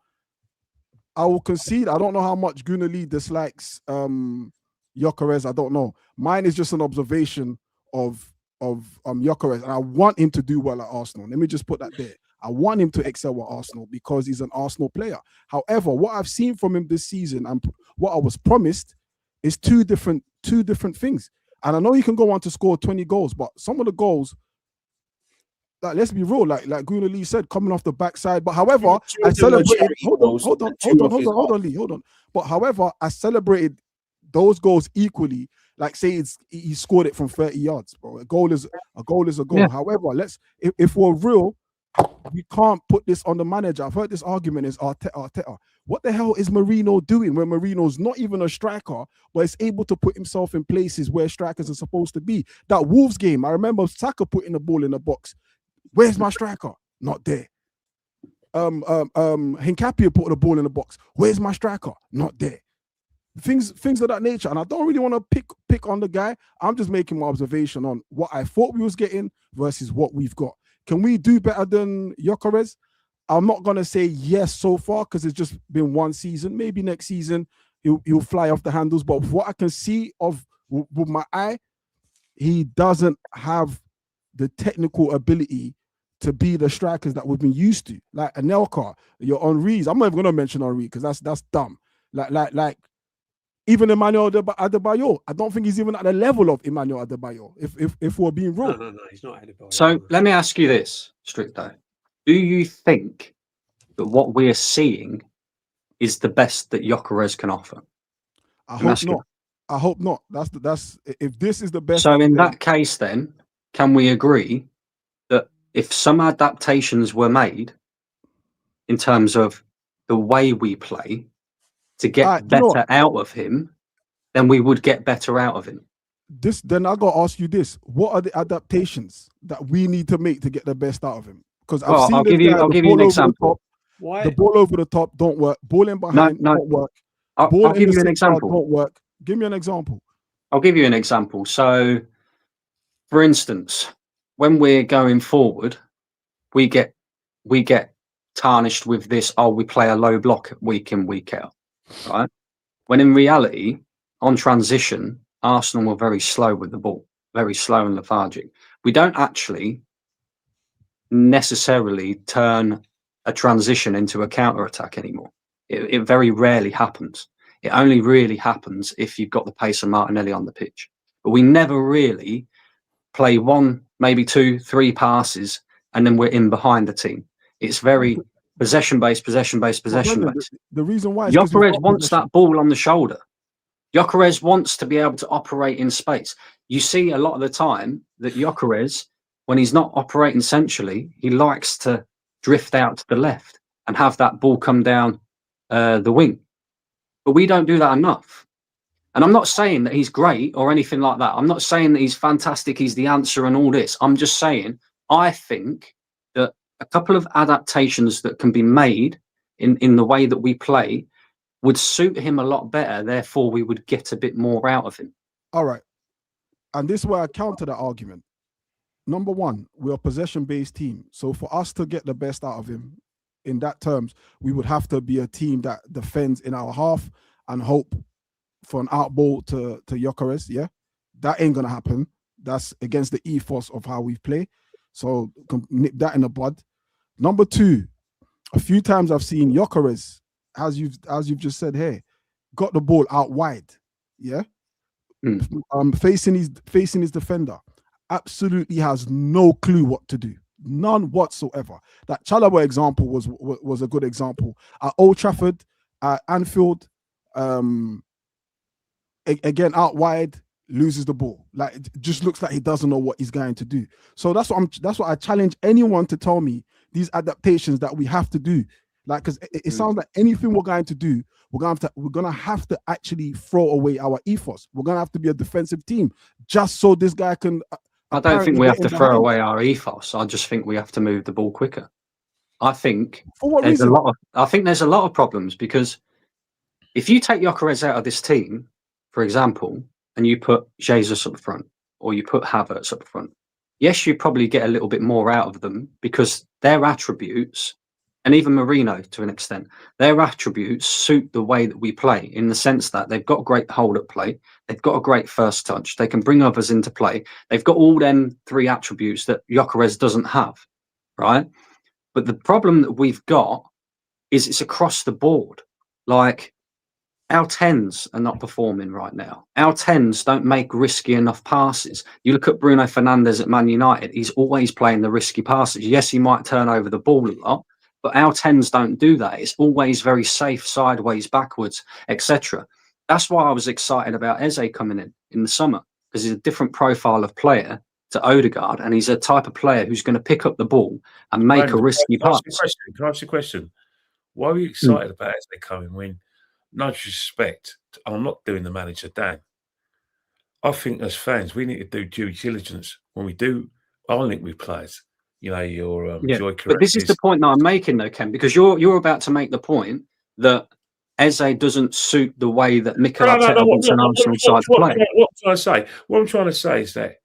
I will concede. I don't know how much Gunali dislikes Gyökeres. I don't know. Mine is just an observation of Gyökeres, and I want him to do well at Arsenal. Let me just put that there. I want him to excel at Arsenal because he's an Arsenal player. However, what I've seen from him this season and what I was promised is two different things. And I know he can go on to score 20 goals, but some of the goals, like, let's be real, like Gunali said, coming off the backside. But however, I celebrated. Hold on, Lee. But however, I celebrated those goals equally. Like, say he scored it from 30 yards, bro. A goal is a goal. Yeah. However, if we're real, we can't put this on the manager. I've heard this argument is Arteta. What the hell is Marino doing when Marino's not even a striker, but is able to put himself in places where strikers are supposed to be? That Wolves game, I remember Saka putting the ball in the box. Where's my striker? Not there. Hincapie put the ball in the box. Where's my striker? Not there. Things of that nature. And I don't really want to pick on the guy. I'm just making my observation on what I thought we was getting versus what we've got. Can we do better than Gyökeres? I'm not gonna say yes so far because it's just been one season. Maybe next season he'll fly off the handles. But what I can see with my eye, he doesn't have the technical ability to be the strikers that we've been used to, like Anelka, your Henry's. I'm not even gonna mention Henry because that's dumb. Like even Emmanuel Adebayo. I don't think he's even at the level of Emmanuel Adebayo. If we're being real.
No, he's not Adebayo.
So let me ask you this, Stricto. Do you think that what we're seeing is the best that Gyökeres can offer?
I hope not. I hope not. That's if this is the best.
So in that case, then can we agree that if some adaptations were made in terms of the way we play to get better out of him, then we would get better out of him?
Then I gotta ask you this: what are the adaptations that we need to make to get the best out of him? Because I'll give you an example.
Why?
The ball over the top don't work. Ball in behind don't work.
I'll give you an example.
Don't work. Give me an example.
I'll give you an example. So, for instance, when we're going forward, we get tarnished with this. Oh, we play a low block week in, week out, right? When in reality, on transition, Arsenal were very slow with the ball, very slow and lethargic. We don't actually necessarily turn a transition into a counter-attack anymore. It very rarely happens. It only really happens if you've got the pace of Martinelli on the pitch. But we never really play one, maybe two, three passes, and then we're in behind the team. It's very possession-based.
The reason why
Gyökeres wants that ball on the shoulder. Gyökeres wants to be able to operate in space. You see a lot of the time that Gyökeres, when he's not operating centrally, he likes to drift out to the left and have that ball come down the wing. But we don't do that enough. And I'm not saying that he's great or anything like that. I'm not saying that he's fantastic, he's the answer and all this. I'm just saying, I think that a couple of adaptations that can be made in the way that we play would suit him a lot better. Therefore, we would get a bit more out of him.
All right. And this is where I counter that argument. Number one, we're a possession-based team. So for us to get the best out of him in that terms, we would have to be a team that defends in our half and hope for an out ball to Gyökeres. Yeah, that ain't going to happen. That's against the ethos of how we play. So nip that in the bud. Number two, a few times I've seen Gyökeres, as you've just said here, got the ball out wide. Yeah, facing his defender. Absolutely has no clue what to do, none whatsoever. That Chalobah example was a good example. At Old Trafford, at Anfield, again out wide, loses the ball. Like it just looks like he doesn't know what he's going to do. So that's what I challenge anyone to tell me these adaptations that we have to do. Like, because it sounds like anything we're going to do, we're gonna have to actually throw away our ethos. We're gonna have to be a defensive team just so this guy can.
I don't think we have to throw away our ethos. I just think we have to move the ball quicker. I think there's a lot of problems because if you take Gyökeres out of this team, for example, and you put Jesus up front or you put Havertz up front, yes, you probably get a little bit more out of them because their attributes, and even Marino to an extent, their attributes suit the way that we play in the sense that they've got great hold-up play, they've got a great first touch, they can bring others into play. They've got all them three attributes that Gyökeres doesn't have, right? But the problem that we've got is it's across the board. Like, our 10s are not performing right now. Our 10s don't make risky enough passes. You look at Bruno Fernandes at Man United, he's always playing the risky passes. Yes, he might turn over the ball a lot, but our 10s don't do that. It's always very safe, sideways, backwards, etc. That's why I was excited about Eze coming in the summer, because he's a different profile of player to Odegaard, and he's a type of player who's going to pick up the ball and make a risky pass.
Can I ask you a question? Why are you excited about Eze coming when, no disrespect, I'm not doing the manager down. I think as fans, we need to do due diligence when we do our link with players. you know, your
Yeah,
Gyökeres.
but this is the point that I'm making, though, Ken, because you're about to make the point that Eze doesn't suit the way that Mikel Arteta wants an Arsenal side to play.
What I'm trying to say? What I'm trying to say is that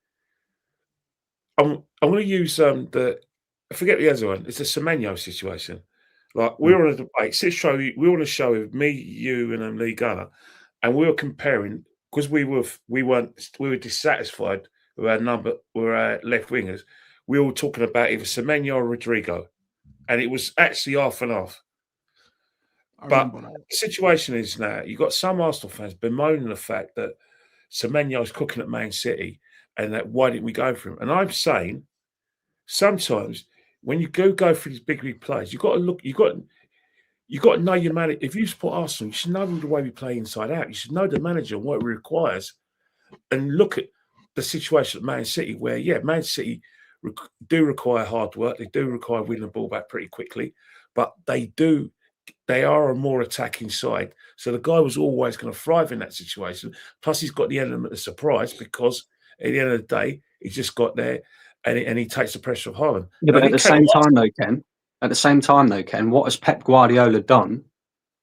I'm going to use forget the other one. It's a Semenyo situation. Like we're on a debate. We were on a show with me, you, and Lee Gunner, and we were comparing because we were dissatisfied with our left wingers. We were talking about either Semenyo or Rodrigo, and it was actually half and half. But the situation is now you've got some Arsenal fans bemoaning the fact that Semenyo's cooking at Man City, and that why didn't we go for him? And I'm saying sometimes when you go for these big plays, you've got to look. You've got to know your manager. If you support Arsenal, you should know the way we play inside out. You should know the manager and what it requires, and look at the situation at Man City, where Man City do require hard work. They do require winning the ball back pretty quickly, but they are a more attacking side. So the guy was always going to thrive in that situation. Plus, he's got the element of surprise because at the end of the day, he's just got there and he takes the pressure of Haaland.
Yeah, but at the same time, though, Ken, what has Pep Guardiola done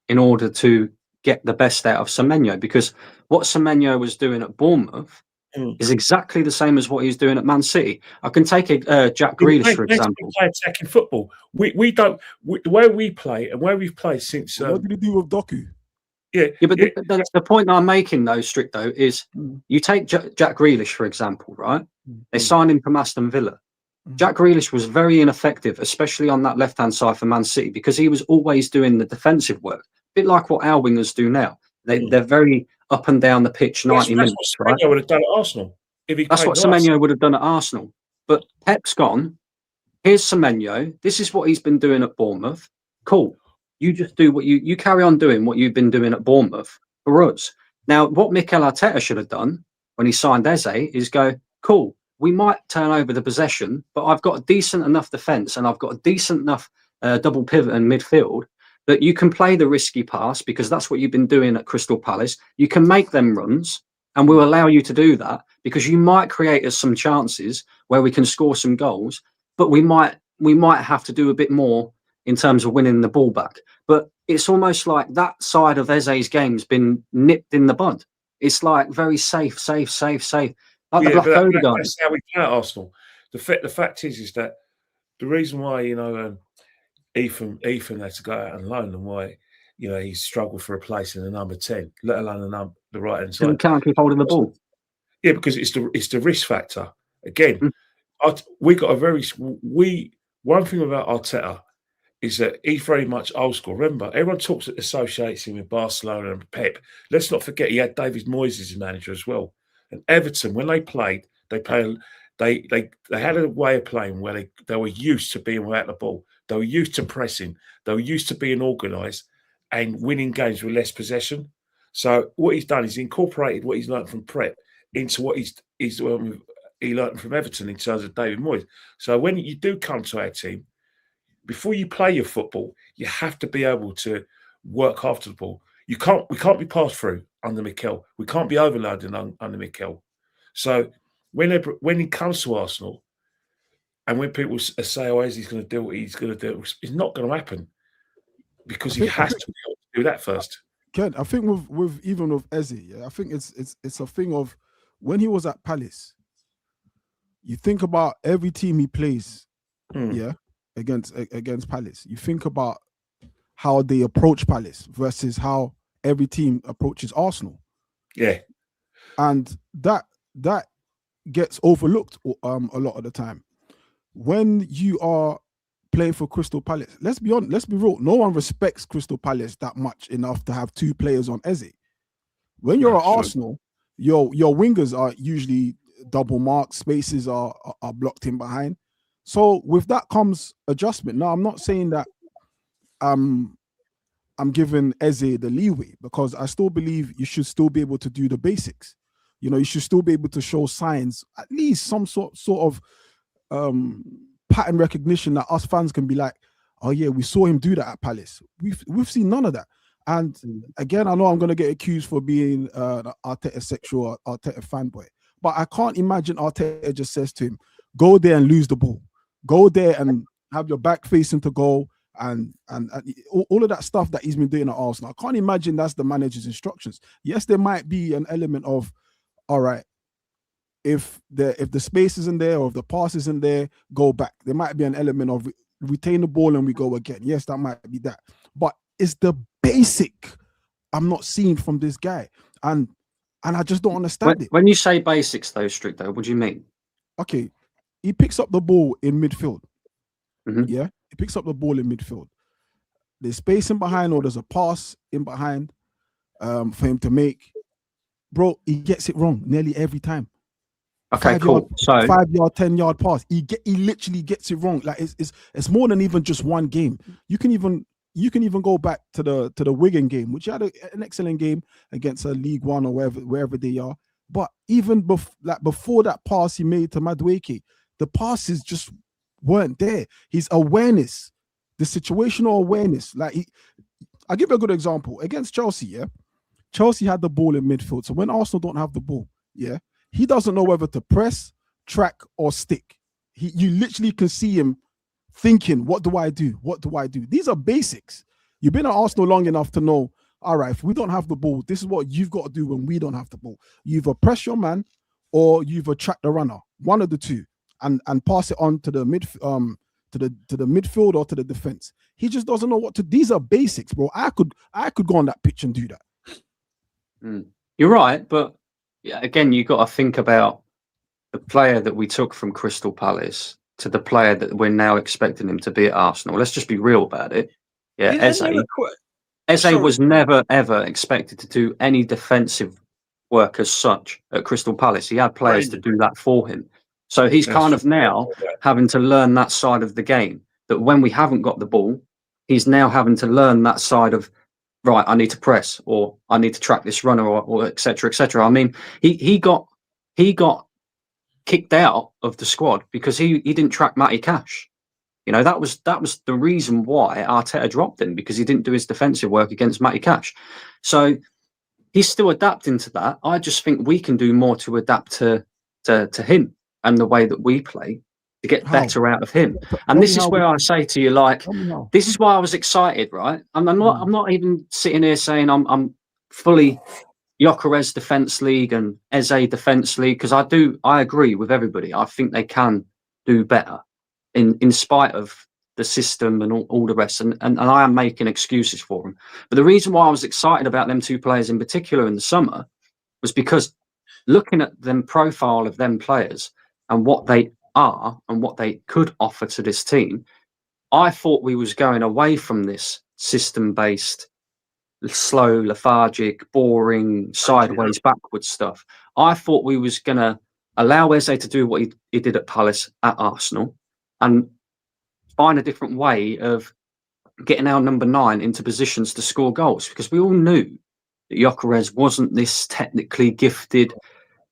in order to get the best out of Semenyo? Because what Semenyo was doing at Bournemouth is exactly the same as what he's doing at Man City. I can take Jack Grealish, for example.
We play attacking football. We don't. The way we play and where we've played since.
What did he do with Doku?
Yeah, but the point that I'm making, though, Stricto, is you take Jack Grealish, for example, right? They signed him from Aston Villa. Jack Grealish was very ineffective, especially on that left-hand side for Man City, because he was always doing the defensive work, a bit like what our wingers do now. They're very up and down the pitch, 90 minutes.
That's what Semenyo would have done at Arsenal.
That's what Semenyo would have done at Arsenal. But Pep's gone. Here's Semenyo. This is what he's been doing at Bournemouth. Cool. You just do what you carry on doing what you've been doing at Bournemouth for us. Now, what Mikel Arteta should have done when he signed Eze is go, cool, we might turn over the possession, but I've got a decent enough defence and I've got a decent enough double pivot in midfield that you can play the risky pass because that's what you've been doing at Crystal Palace. You can make them runs and we'll allow you to do that because you might create us some chances where we can score some goals, but we might have to do a bit more in terms of winning the ball back. But it's almost like that side of Eze's game's been nipped in the bud. It's like very safe. Like the Black Odegaard.
That's how we play at Arsenal. The fact is that the reason why, Ethan had to go out on loan and why, he struggled for a place in the number 10, let alone the right hand side.
He can't keep holding the ball.
Yeah, because it's the risk factor. Again, one thing about Arteta is that he's very much old school. Remember, everyone associates him with Barcelona and Pep. Let's not forget he had David Moyes as his manager as well. And Everton, when they played, they had a way of playing where they were used to being without the ball. They were used to pressing. They were used to being organised and winning games with less possession. So what he's done is incorporated what he's learned from Pep into what he learned from Everton in terms of David Moyes. So when you do come to our team, before you play your football, you have to be able to work after the ball. We can't be passed through under Mikel. We can't be overloaded under Mikel. So when he comes to Arsenal, and when people say, "Oh, he's going to do what he's going to do," it's not going to happen because he has to be able to do that first.
Ken, I think with Eze, I think it's a thing of when he was at Palace. You think about every team he plays, against Palace. You think about how they approach Palace versus how every team approaches Arsenal.
Yeah,
and that gets overlooked a lot of the time. When you are playing for Crystal Palace, let's be real. No one respects Crystal Palace that much enough to have two players on Eze. When you're at Arsenal, your wingers are usually double marked, spaces are blocked in behind. So with that comes adjustment. Now, I'm not saying that I'm giving Eze the leeway because I still believe you should still be able to do the basics. You should still be able to show signs, at least some sort of pattern recognition that us fans can be like, oh yeah, we saw him do that at Palace. We've seen none of that. And again, I know I'm going to get accused for being an Arteta sexual, Arteta fanboy, but I can't imagine Arteta just says to him, go there and lose the ball. Go there and have your back facing to goal, and all of that stuff that he's been doing at Arsenal. I can't imagine that's the manager's instructions. Yes, there might be an element of, all right, if the space isn't there or if the pass isn't there, go back. There might be an element of retain the ball and we go again. Yes, that might be that. But it's the basic I'm not seeing from this guy. And I just don't understand it.
When you say basics, though, Stricto, what do you mean?
Okay, he picks up the ball in midfield.
Mhm.
Yeah, he picks up the ball in midfield. There's space in behind, or there's a pass in behind for him to make. Bro, he gets it wrong nearly every time.
Okay, cool. So
5-yard, 10-yard pass. He literally gets it wrong. Like it's more than even just one game. You can even go back to the Wigan game, which had an excellent game against a League One or wherever they are. But even before that pass he made to Madueke, the passes just weren't there. His awareness, the situational awareness. I'll give you a good example. Against Chelsea, yeah? Chelsea had the ball in midfield. So when Arsenal don't have the ball, yeah, he doesn't know whether to press, track, or stick. You literally can see him thinking, what do I do? What do I do? These are basics. You've been at Arsenal long enough to know, all right, if we don't have the ball, this is what you've got to do when we don't have the ball. You either press your man or you either track the runner, one of the two, and pass it on to the to the midfield or to the defense. He just doesn't know what to. These are basics, bro. I could go on that pitch and do that.
You're right, but again, you got to think about the player that we took from Crystal Palace to the player that we're now expecting him to be at Arsenal. Let's just be real about it. Yeah, Eze was never ever expected to do any defensive work as such at Crystal Palace. He had players to do that for him. So he's kind of now having to learn that side of the game, that when we haven't got the ball, he's now having to learn that side of, right, I need to press, or I need to track this runner, or et cetera, et cetera. I mean, he got kicked out of the squad because he didn't track Matty Cash. You know, that was the reason why Arteta dropped him, because he didn't do his defensive work against Matty Cash. So he's still adapting to that. I just think we can do more to adapt to him and the way that we play to get better out of him. And this is where I say to you, like, this is why I was excited, right? I'm not even sitting here saying I'm fully Gyökeres Defence League and Eze Defence League, because I agree with everybody. I think they can do better in spite of the system and all the rest. And I am making excuses for them. But the reason why I was excited about them two players in particular in the summer was because looking at them profile of them players and what they are and what they could offer to this team, I thought we was going away from this system-based, slow, lethargic, boring, sideways, backwards stuff. I thought we was going to allow Eze to do what he did at Palace, at Arsenal, and find a different way of getting our number 9 into positions to score goals, because we all knew that Gyökeres wasn't this technically gifted,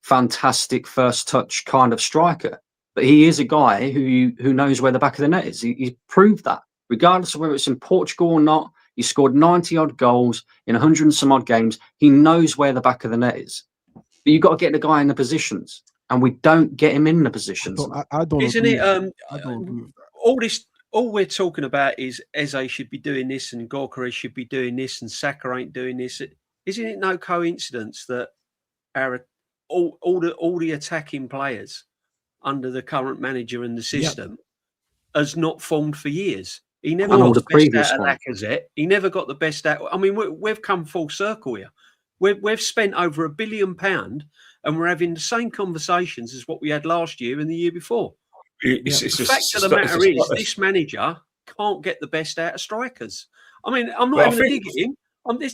fantastic first touch kind of striker. But he is a guy who knows where the back of the net is. He proved that, regardless of whether it's in Portugal or not. He scored 90-odd goals in 100 and some odd games. He knows where the back of the net is. But you've got to get the guy in the positions, and we don't get him in the positions.
I don't.
Isn't
agree
it?
I don't agree with that.
All we're talking about is Eze should be doing this, and Gyökeres should be doing this, and Saka ain't doing this. Isn't it no coincidence that all the attacking players under the current manager and the system has not formed for years? He never got the best out of Lacazette. He never got the best out. I mean, we've come full circle here. We've spent over £1 billion, and we're having the same conversations as what we had last year and the year before. The fact of the matter is, this manager can't get the best out of strikers. I mean, I'm not having a dig at him.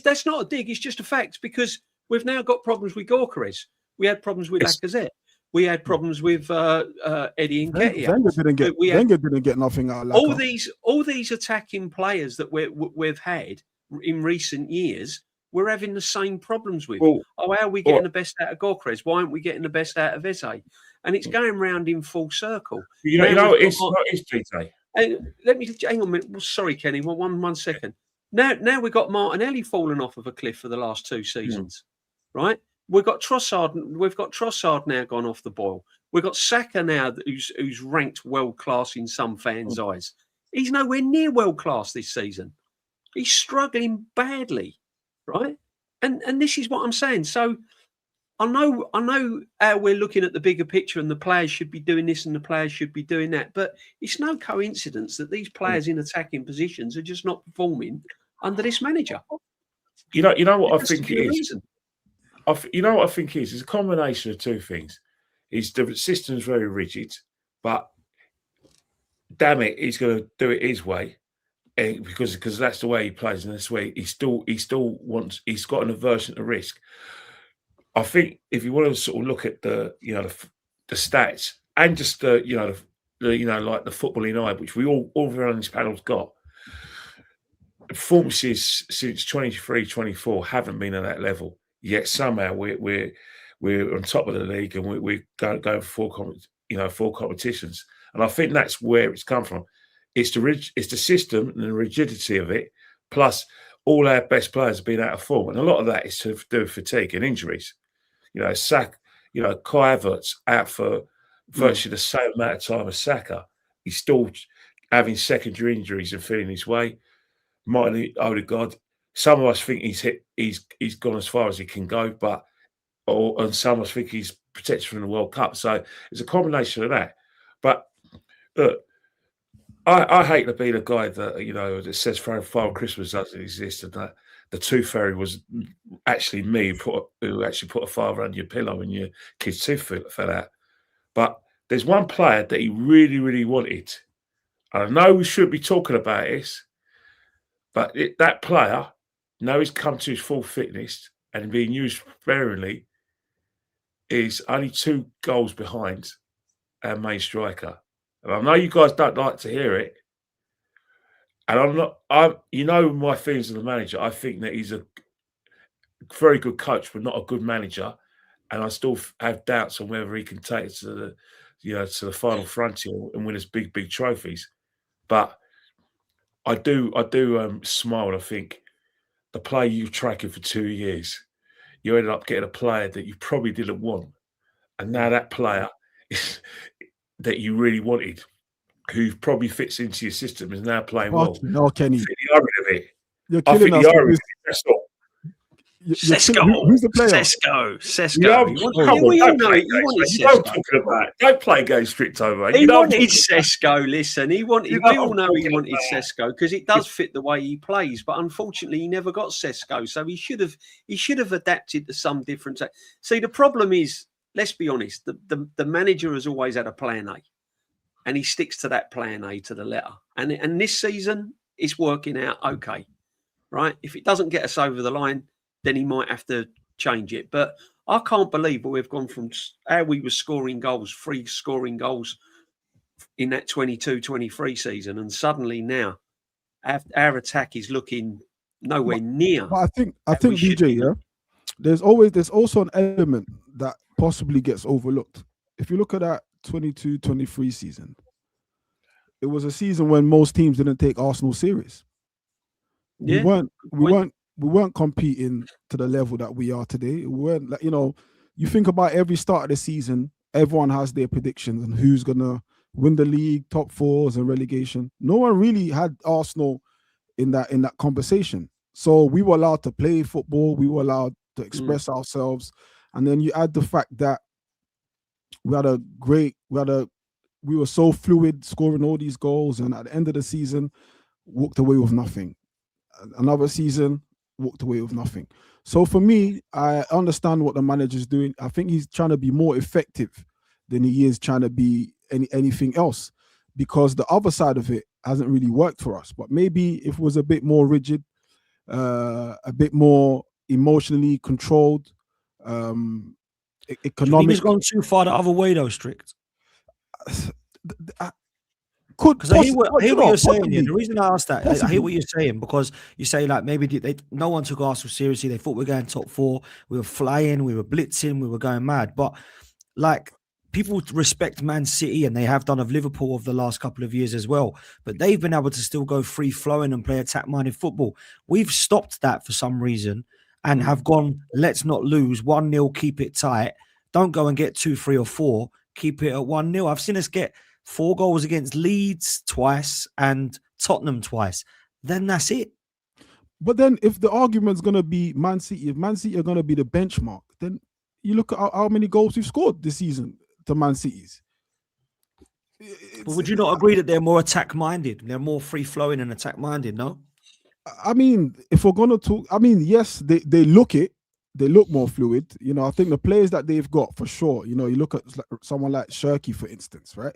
That's not a dig. It's just a fact, because we've now got problems with Gyökeres. We had problems with Lacazette. We had problems with Eddie Nketiah.
Wenger didn't get nothing out of Lacazette.
All these attacking players that we've had in recent years, we're having the same problems with. How are we getting the best out of Gyökeres? Why aren't we getting the best out of Eze? And it's going round in full circle.
It's GT.
Let me hang on a minute. Well, sorry, Kenny. One second. Now we've got Martinelli falling off of a cliff for the last 2 seasons, right? We've got Trossard now gone off the boil. We've got Saka now, who's ranked world class in some fans' eyes. He's nowhere near world class this season. He's struggling badly, right? And this is what I'm saying. So I know how we're looking at the bigger picture, and the players should be doing this and the players should be doing that. But it's no coincidence that these players in attacking positions are just not performing under this manager.
You know what I think it is. You know what I think it is. It's a combination of two things. The system's very rigid, but damn it, he's going to do it his way, because that's the way he plays, and that's the way he still wants. He's got an aversion to risk. I think if you want to sort of look at the stats and just the like the footballing eye, which we all everyone on this panel's got, performances since 23-24 haven't been at that level yet. Somehow we're on top of the league, and we're going for four competitions. And I think that's where it's come from. It's the system and the rigidity of it, plus all our best players have been out of form, and a lot of that is to do with fatigue and injuries. Saka, Kai Havertz out for virtually the same amount of time as Saka. He's still having secondary injuries and feeling his way. Martin Odegaard, some of us think he's gone as far as he can go, and some of us think he's protected from the World Cup. So it's a combination of that. But look, I hate to be the guy that says Father Christmas doesn't exist, and that the tooth fairy was actually me who actually put a father under your pillow when your kid's tooth fell out. But there's one player that he really, really wanted. I know we should be talking about this, but that player, now he's come to his full fitness and being used sparingly, is only 2 goals behind our main striker. And I know you guys don't like to hear it. And my feelings of the manager. I think that he's a very good coach, but not a good manager. And I still have doubts on whether he can take it to the final frontier and win us big, big trophies. But I do smile and I think the player you've tracked for 2 years, you ended up getting a player that you probably didn't want. And now that player that you really wanted, who probably fits into your system, is now playing well.
No, Kenny.
You're killing us. That's all.
Sesko.
Who's the player?
Sesko.
Don't play games strict over.
He wanted Sesko. Listen, we all know he wanted Sesko because it does fit the way he plays. But unfortunately, he never got Sesko, so he should have adapted to some different. See, the problem is, let's be honest, the manager has always had a plan A, and he sticks to that plan A to the letter. And this season, it's working out okay, right? If it doesn't get us over the line, then he might have to change it. But I can't believe that we've gone from how we were scoring goals, free scoring goals in that 22-23 season, and suddenly now our attack is looking nowhere near.
But I think DJ, yeah, there's also an element that possibly gets overlooked. If you look at that 22-23 season, it was a season when most teams didn't take Arsenal serious. We weren't competing to the level that we are today. We weren't, you think about every start of the season, everyone has their predictions and who's gonna win the league, top fours and relegation. No one really had Arsenal in that conversation. So we were allowed to play football, we were allowed to express ourselves, and then you add the fact that we were so fluid, scoring all these goals, and at the end of the season, walked away with nothing. Another season, walked away with nothing. So for me, I understand what the manager's doing. I think he's trying to be more effective than he is trying to be anything else, because the other side of it hasn't really worked for us. But maybe if it was a bit more rigid, a bit more emotionally controlled, economic.
He's gone too far the other way though, Strict.
Because
I hear what you're saying. The reason I asked that, I hear what you're saying, because you say like maybe no one took Arsenal seriously. They thought we were going top 4. We were flying, we were blitzing, we were going mad. But like, people respect Man City, and they have done of Liverpool of the last couple of years as well. But they've been able to still go free flowing and play attack-minded football. We've stopped that for some reason and have gone, let's not lose, 1-0, keep it tight. Don't go and get 2, 3 or 4. keep it at 1-0. I've seen us get 4 goals against Leeds twice and Tottenham twice. Then that's it.
But then if the argument's going to be Man City, if Man City are going to be the benchmark, then you look at how many goals we've scored this season to Man City's.
But would you not agree that they're more attack-minded? They're more free-flowing and attack-minded, no?
I mean, if we're going to talk, I mean, yes, they look it. They look more fluid. You know, I think the players that they've got, for sure, you know, you look at someone like Shirky, for instance, right?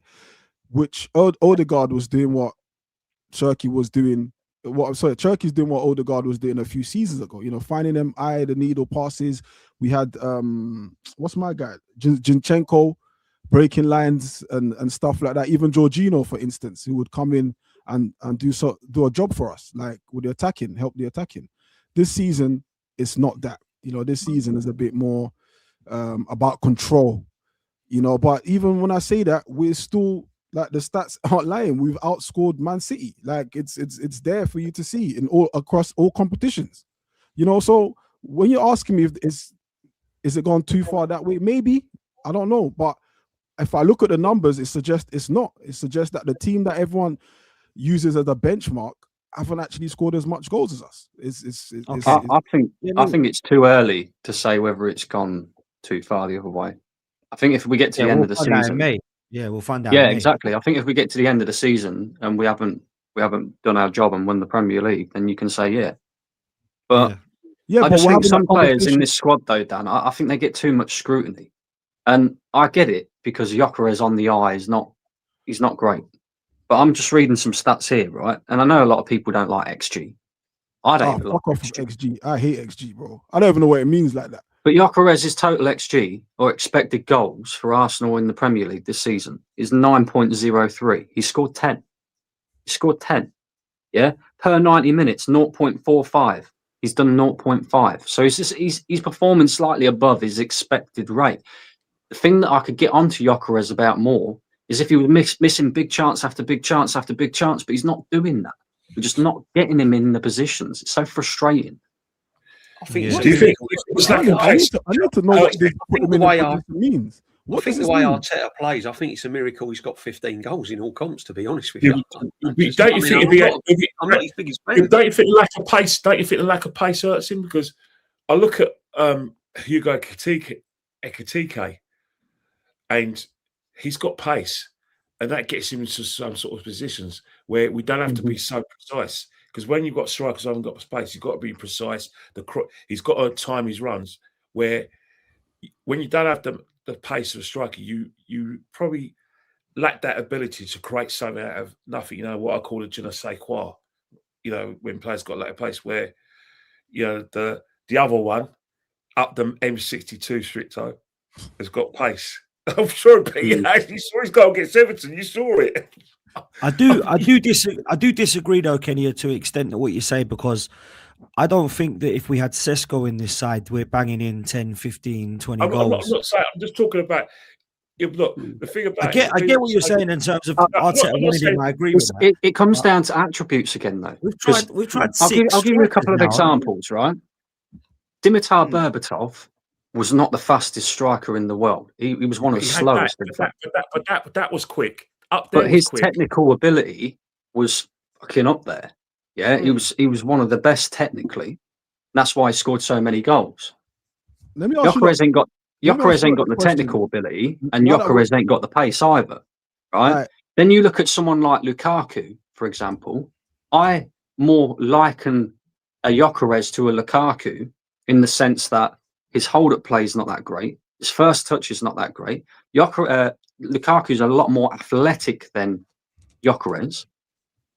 Which Odegaard was doing what Shirky was doing. Cherky's doing what Odegaard was doing a few seasons ago. You know, finding them the needle passes. We had what's my guy, Zinchenko, breaking lines and stuff like that. Even Jorginho, for instance, who would come in and do a job for us, like with the attacking, help the attacking. This season, it's not that. You know, this season is a bit more about control. You know, but even when I say that, we're still, like, the stats aren't lying. We've outscored Man City. Like, it's there for you to see in across all competitions. You know, so when you're asking me if is it gone too far that way, maybe, I don't know. But if I look at the numbers, it suggests it's not. It suggests that the team that everyone uses as a benchmark haven't actually scored as much goals as us.
I think it's too early to say whether it's gone too far the other way. I think if we get to the end of the season,
we'll find out.
Yeah, exactly. I think if we get to the end of the season and we haven't done our job and won the Premier League, then you can say yeah. But I just think some players in this squad, though, Dan, I think they get too much scrutiny, and I get it because Gyökeres on the eye is not great. But I'm just reading some stats here, right? And I know a lot of people don't like XG. I don't even like
XG. I hate XG, bro. I don't even know what it means like that.
But Gyökeres' total XG, or expected goals, for Arsenal in the Premier League this season is 9.03. He scored 10. Yeah, per 90 minutes, 0.45. He's done 0.5. So he's performing slightly above his expected rate. The thing that I could get onto Gyökeres about more is if he was missing big chance after big chance after big chance, but he's not doing that. We're just not getting him in the positions. It's so frustrating.
I think.
Do you think it's lack of pace?
I need to know what this means.
I think the way Arteta plays, I think it's a miracle he's got 15 goals in all comps. To be honest with you,
don't you think lack of pace? Don't you think the lack of pace hurts him? Because I look at Hugo Ekitike, and he's got pace, and that gets him into some sort of positions where we don't have to be so precise. Because when you've got strikers who haven't got space, you've got to be precise. He's got to time his runs. Where when you don't have the pace of a striker, you probably lack that ability to create something out of nothing. You know, what I call a je ne sais quoi. You know, when players got lack of pace, where, you know, the other one up the M62 Stricto has got pace. I'm sure, Pete, you saw his goal against Everton. You saw it.
I do disagree though, Kenya, to an extent of what you say, because I don't think that if we had Sesko in this side, we're banging in 10, 15, 20 goals.
I'm not saying, I'm just talking about, look, the thing about
I get what you're saying in terms of Arteta winning him. I agree with that.
It comes down to attributes again, though.
We've tried
I'll give you a couple of examples, right? Dimitar Berbatov was not the fastest striker in the world. He was one of the slowest.
But that was quick.
But his technical ability was fucking up there. Yeah, he was one of the best technically. That's why he scored so many goals.
Let me ask
Gyökeres ain't got the technical ability, and Gyökeres ain't got the pace either. Right? Then you look at someone like Lukaku, for example. I more liken a Gyökeres to a Lukaku in the sense that his hold-up play is not that great. His first touch is not that great. Lukaku's a lot more athletic than Gyökeres,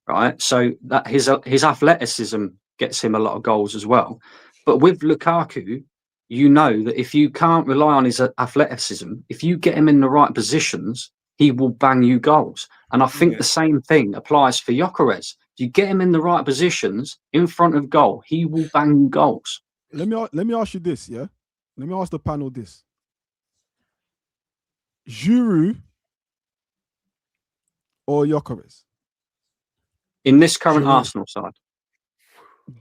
right? So that his athleticism gets him a lot of goals as well. But with Lukaku, you know that if you can't rely on his athleticism, if you get him in the right positions, he will bang you goals. And I think the same thing applies for Gyökeres. If you get him in the right positions in front of goal, he will bang you goals.
Let me ask you this, yeah? Let me ask the panel this. Giroud or Gyökeres?
In this current Arsenal side?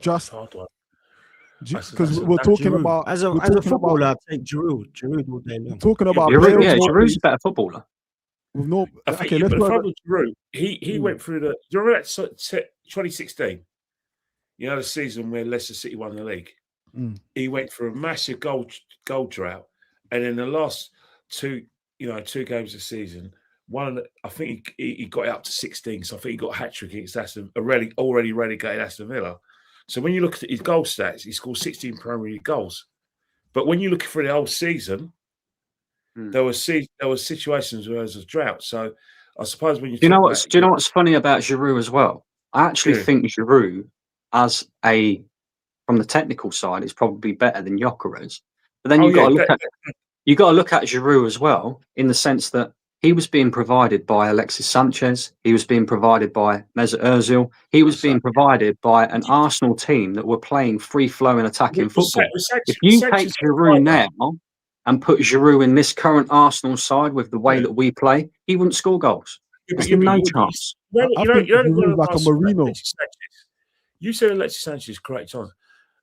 Just Because we're talking
Giroud.
about
As a footballer, I take Giroud all day long.
Talking about
Giroud's a better footballer.
With no,
I think
okay,
the
let's go.
problem with Giroud, he went through the. Do you remember that 2016? You know, the season where Leicester City won the league. He went through a massive goal drought, and in the last two games of the season, I think he got it up to 16. So I think he got a hat trick against already relegated Aston Villa. So when you look at his goal stats, he scored 16 Premier League goals. But when you look for the whole season, there were situations where there was a drought. So I suppose when you
do you know what's funny about Giroud as well? I actually think Giroud, from the technical side, is probably better than Gyökeres. But then you got to look at Giroud as well, in the sense that he was being provided by Alexis Sanchez. He was being provided by Mesut Ozil. He was being provided by an Arsenal team that were playing free-flowing attacking football. If you take Giroud now and put Giroud in this current Arsenal side with the way that we play, he wouldn't score goals. There's no chance.
I think Giroud like a Mourinho.
You said Alexis Sanchez, correct chance.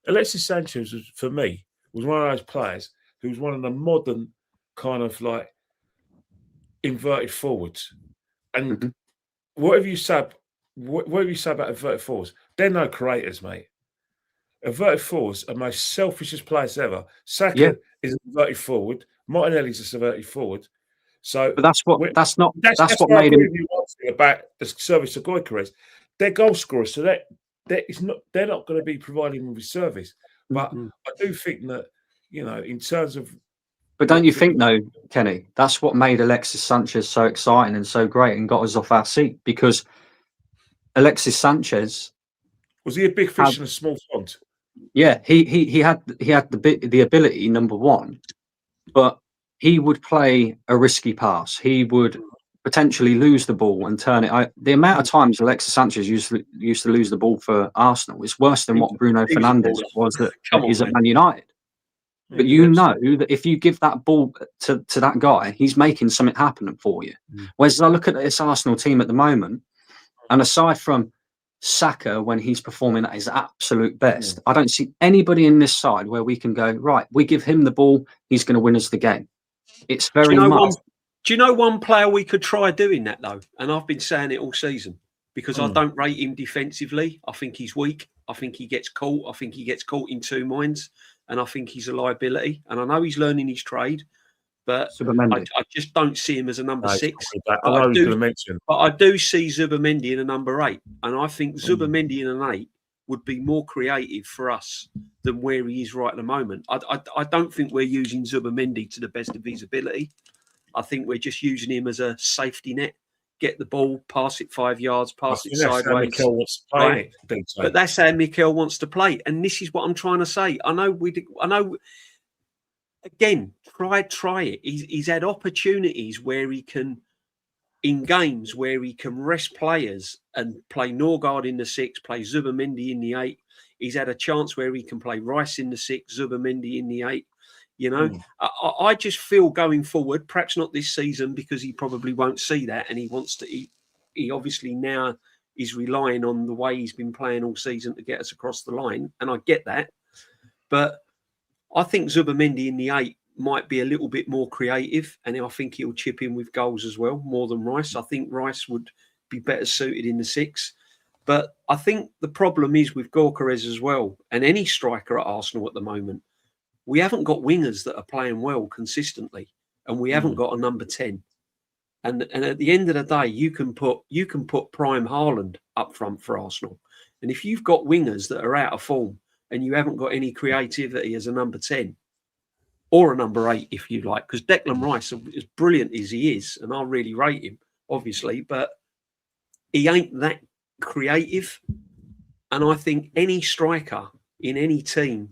Alexis Sanchez, for me, was one of those players who was one of the modern kind of like inverted forwards. And whatever you say about inverted forwards, they're no creators, mate. Inverted forwards are the most selfishest players ever. Saka is an inverted forward. Martinelli's a inverted forward. So,
but that's what made him.
About the service of Gyökeres. They're goal scorers, so they're not going to be providing him with service. But I do think that, in terms of.
But don't you think, though, Kenny, that's what made Alexis Sanchez so exciting and so great and got us off our seat? Because Alexis Sanchez,
was he a big fish in a small pond?
Yeah, he had the ability, number one, but he would play a risky pass. He would potentially lose the ball and turn it. The amount of times Alexis Sanchez used to lose the ball for Arsenal is worse than what Bruno Fernandes was at Man United. But you know that if you give that ball to that guy, he's making something happen for you. Whereas I look at this Arsenal team at the moment, and aside from Saka, when he's performing at his absolute best, I don't see anybody in this side where we can go, right, we give him the ball, he's going to win us the game. It's very much.
Do you know one player we could try doing that, though? And I've been saying it all season, because I don't rate him defensively. I think he's weak. I think he gets caught. I think he gets caught in two minds. And I think he's a liability. And I know he's learning his trade, but I just don't see him as a number 6. But I do see Zubimendi in a number 8. And I think Zubimendi in an 8 would be more creative for us than where he is right at the moment. I don't think we're using Zubimendi to the best of his ability. I think we're just using him as a safety net. Get the ball, pass it 5 yards, pass it sideways. But that's how Mikel wants to play. And this is what I'm trying to say. I know. Again, try it. He's had opportunities where he can, in games where he can rest players and play Norgard in the 6, play Zubimendi in the 8. He's had a chance where he can play Rice in the 6, Zubimendi in the 8. I just feel going forward, perhaps not this season, because he probably won't see that, and he wants to. He obviously now is relying on the way he's been playing all season to get us across the line, and I get that. But I think Zubimendi in the 8 might be a little bit more creative, and I think he'll chip in with goals as well, more than Rice. I think Rice would be better suited in the 6. But I think the problem is with Gyökeres as well, and any striker at Arsenal at the moment. We haven't got wingers that are playing well consistently, and we haven't got a number 10. And at the end of the day, you can put prime Haaland up front for Arsenal. And if you've got wingers that are out of form and you haven't got any creativity as a number 10 or a number 8, if you like, because Declan Rice, as brilliant as he is, and I really rate him, obviously, but he ain't that creative. And I think any striker in any team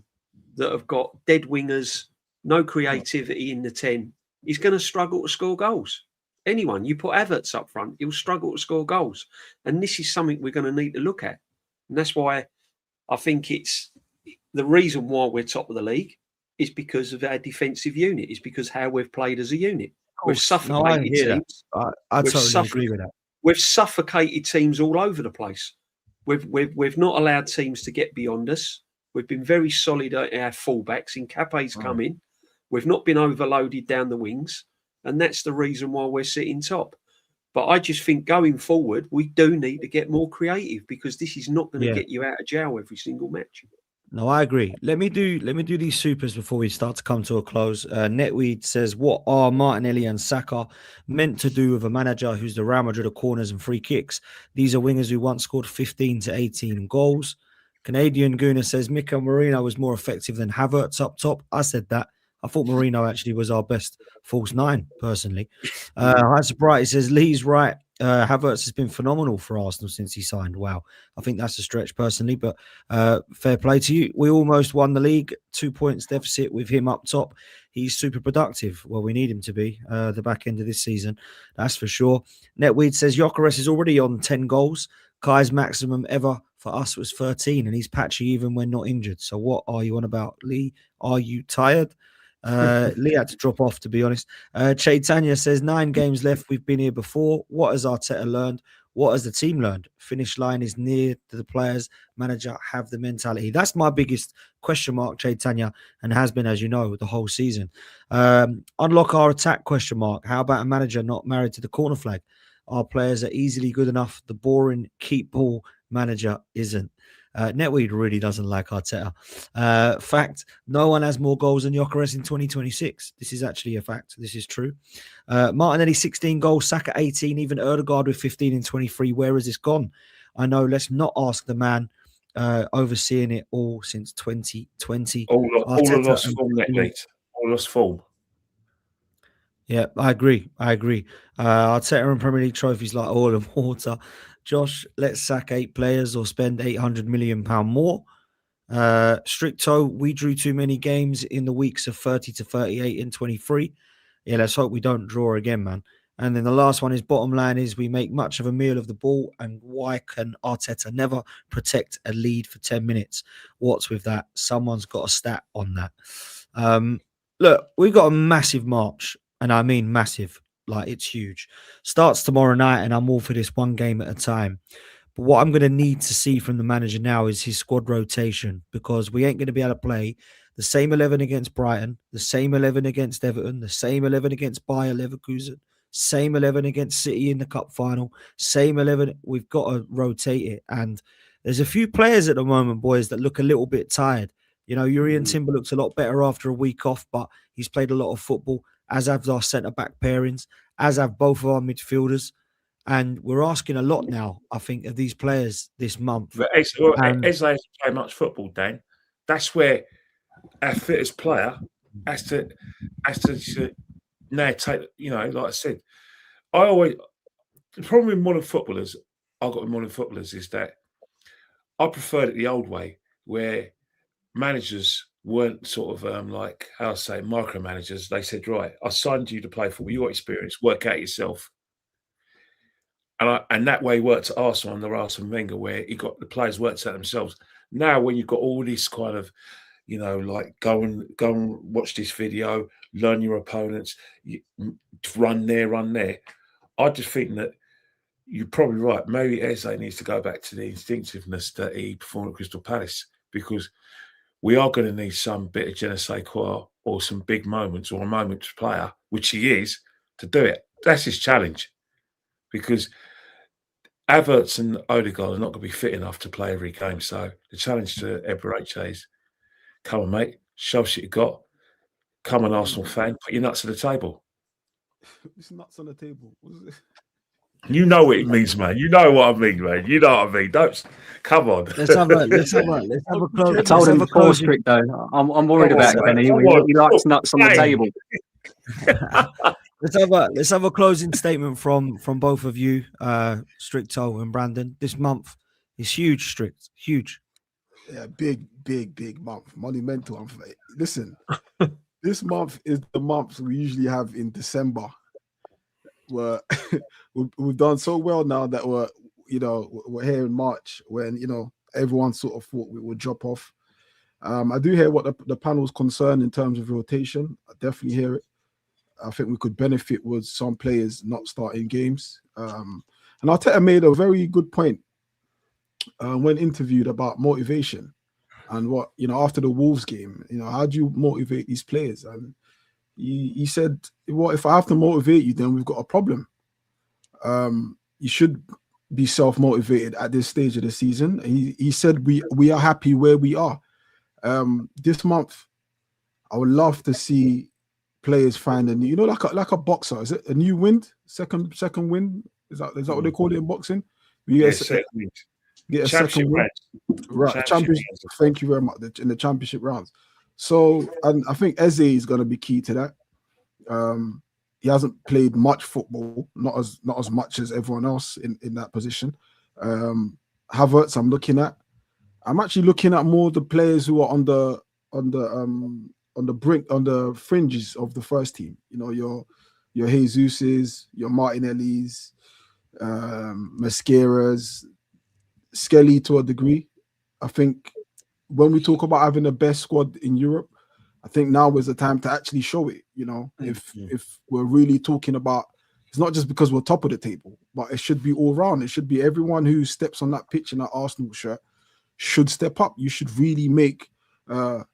that have got dead wingers, no creativity in the 10, is going to struggle to score goals. Anyone, you put Havertz up front, he'll struggle to score goals. And this is something we're going to need to look at. And that's why I think it's the reason why we're top of the league is because of our defensive unit, is because how we've played as a unit. We've suffocated teams.
I totally agree with that.
We've suffocated teams all over the place. We've not allowed teams to get beyond us. We've been very solid at our fullbacks. Nkape's come in. We've not been overloaded down the wings. And that's the reason why we're sitting top. But I just think going forward, we do need to get more creative because this is not going to get you out of jail every single match.
No, I agree. Let me do these supers before we start to come to a close. Netweed says, what are Martinelli and Saka meant to do with a manager who's the Real Madrid of corners and free kicks? These are wingers who once scored 15 to 18 goals. Canadian Gooner says, Mikel Merino was more effective than Havertz up top. I said that. I thought Merino actually was our best false nine, personally. Hi, Sobriety says, Lee's right. Havertz has been phenomenal for Arsenal since he signed. Wow. I think that's a stretch personally, but fair play to you. We almost won the league, 2 points deficit with him up top. He's super productive. Well, we need him to be the back end of this season. That's for sure. Netweed says Gyökeres is already on 10 goals. Kai's maximum ever for us was 13, and he's patchy even when not injured. So what are you on about, Lee? Are you tired? Lee had to drop off, to be honest. Chaitanya says 9 games left. We've been here before. What has Arteta learned? What has the team learned? Finish line is near to the players. Manager have the mentality. That's my biggest question mark, Chaitanya, and has been, as you know, the whole season. Unlock our attack, question mark. How about a manager not married to the corner flag? Our players are easily good enough. The boring keep ball manager isn't. Netweed really doesn't like Arteta. Fact, no one has more goals than Gyökeres in 2026. This is actually a fact. This is true. Martinelli, 16 goals, Saka 18, even Ødegaard with 15 in 23. Where has this gone? I know, let's not ask the man overseeing it all since 2020.
All lost form, Netweed. All lost form.
Yeah, I agree. Arteta and Premier League trophies like oil and water. Josh, let's sack 8 players or spend £800 million more. Stricto, we drew too many games in the weeks of 30 to 38 and 23. Yeah, let's hope we don't draw again, man. And then the last one is bottom line is we make much of a meal of the ball. And why can Arteta never protect a lead for 10 minutes? What's with that? Someone's got a stat on that. Look, we've got a massive march, and I mean massive. Like, it's huge. Starts tomorrow night, and I'm all for this one game at a time. But what I'm going to need to see from the manager now is his squad rotation, because we ain't going to be able to play the same 11 against Brighton, the same 11 against Everton, the same 11 against Bayer Leverkusen, same 11 against City in the cup final, same 11. We've got to rotate it. And there's a few players at the moment, boys, that look a little bit tired. You know, Urian Timber looks a lot better after a week off, but he's played a lot of football, as have our centre-back pairings, as have both of our midfielders. And we're asking a lot now, I think, of these players this month.
But as they play much football, Dan, that's where our fittest player has to now take, you know, like I said, the problem with modern footballers, I've got with modern footballers is that I preferred it the old way, where managers weren't sort of like, how I say, micromanagers. They said, right, I signed you to play football, your experience, work out yourself. And that way worked at Arsenal under Arsene Wenger, where he got the players worked out themselves. Now, when you've got all this kind of, you know, like go and watch this video, learn your opponents, run there. I just think that you're probably right. Maybe Eze needs to go back to the instinctiveness that he performed at Crystal Palace, because we are going to need some bit of je ne sais quoi or some big moments or a moment's player, which he is, to do it. That's his challenge, because Havertz and Ødegaard are not going to be fit enough to play every game. So the challenge to Eberechi is, come on, mate, show us what you got. Come on, Arsenal fan, put your nuts on the table.
It's nuts on the table.
You know what it means, man. You know what I mean, man. You know what I mean. Don't come on.
Let's have a
I told him before, strict though. I'm worried about Benny. He likes nuts on the table.
Let's have a closing statement from both of you, Stricto and Brandon. This month is huge, Strict. Huge.
Yeah, big month. Monumental. Listen, this month is the month we usually have in December, where we've done so well now that we're here in March, when, you know, everyone sort of thought we would drop off. I do hear what the panel's concerned in terms of rotation. I definitely hear it. I think we could benefit with some players not starting games. And Arteta made a very good point when interviewed about motivation.
And what, after the Wolves game, how do you motivate these players? And he said, well, if I have to motivate you, then we've got a problem. You should be self-motivated at this stage of the season. He said we are happy where we are. This month, I would love to see players find a new, like a boxer. Is it a new wind? Second wind? Is that what they call it in boxing? Get a second win. Right, championship. Thank you very much. In the championship rounds. So, and I think Eze is going to be key to that. He hasn't played much football, not as much as everyone else in that position. Havertz, I'm actually looking at more the players who are on the brink, on the fringes of the first team. Your Jesus's, your Martinelli's, Mascara's, Skelly to a degree. I think when we talk about having the best squad in Europe, I think now is the time to actually show it. If we're really talking about, it's not just because we're top of the table, but it should be all round. It should be everyone who steps on that pitch in that Arsenal shirt should step up. You should really make a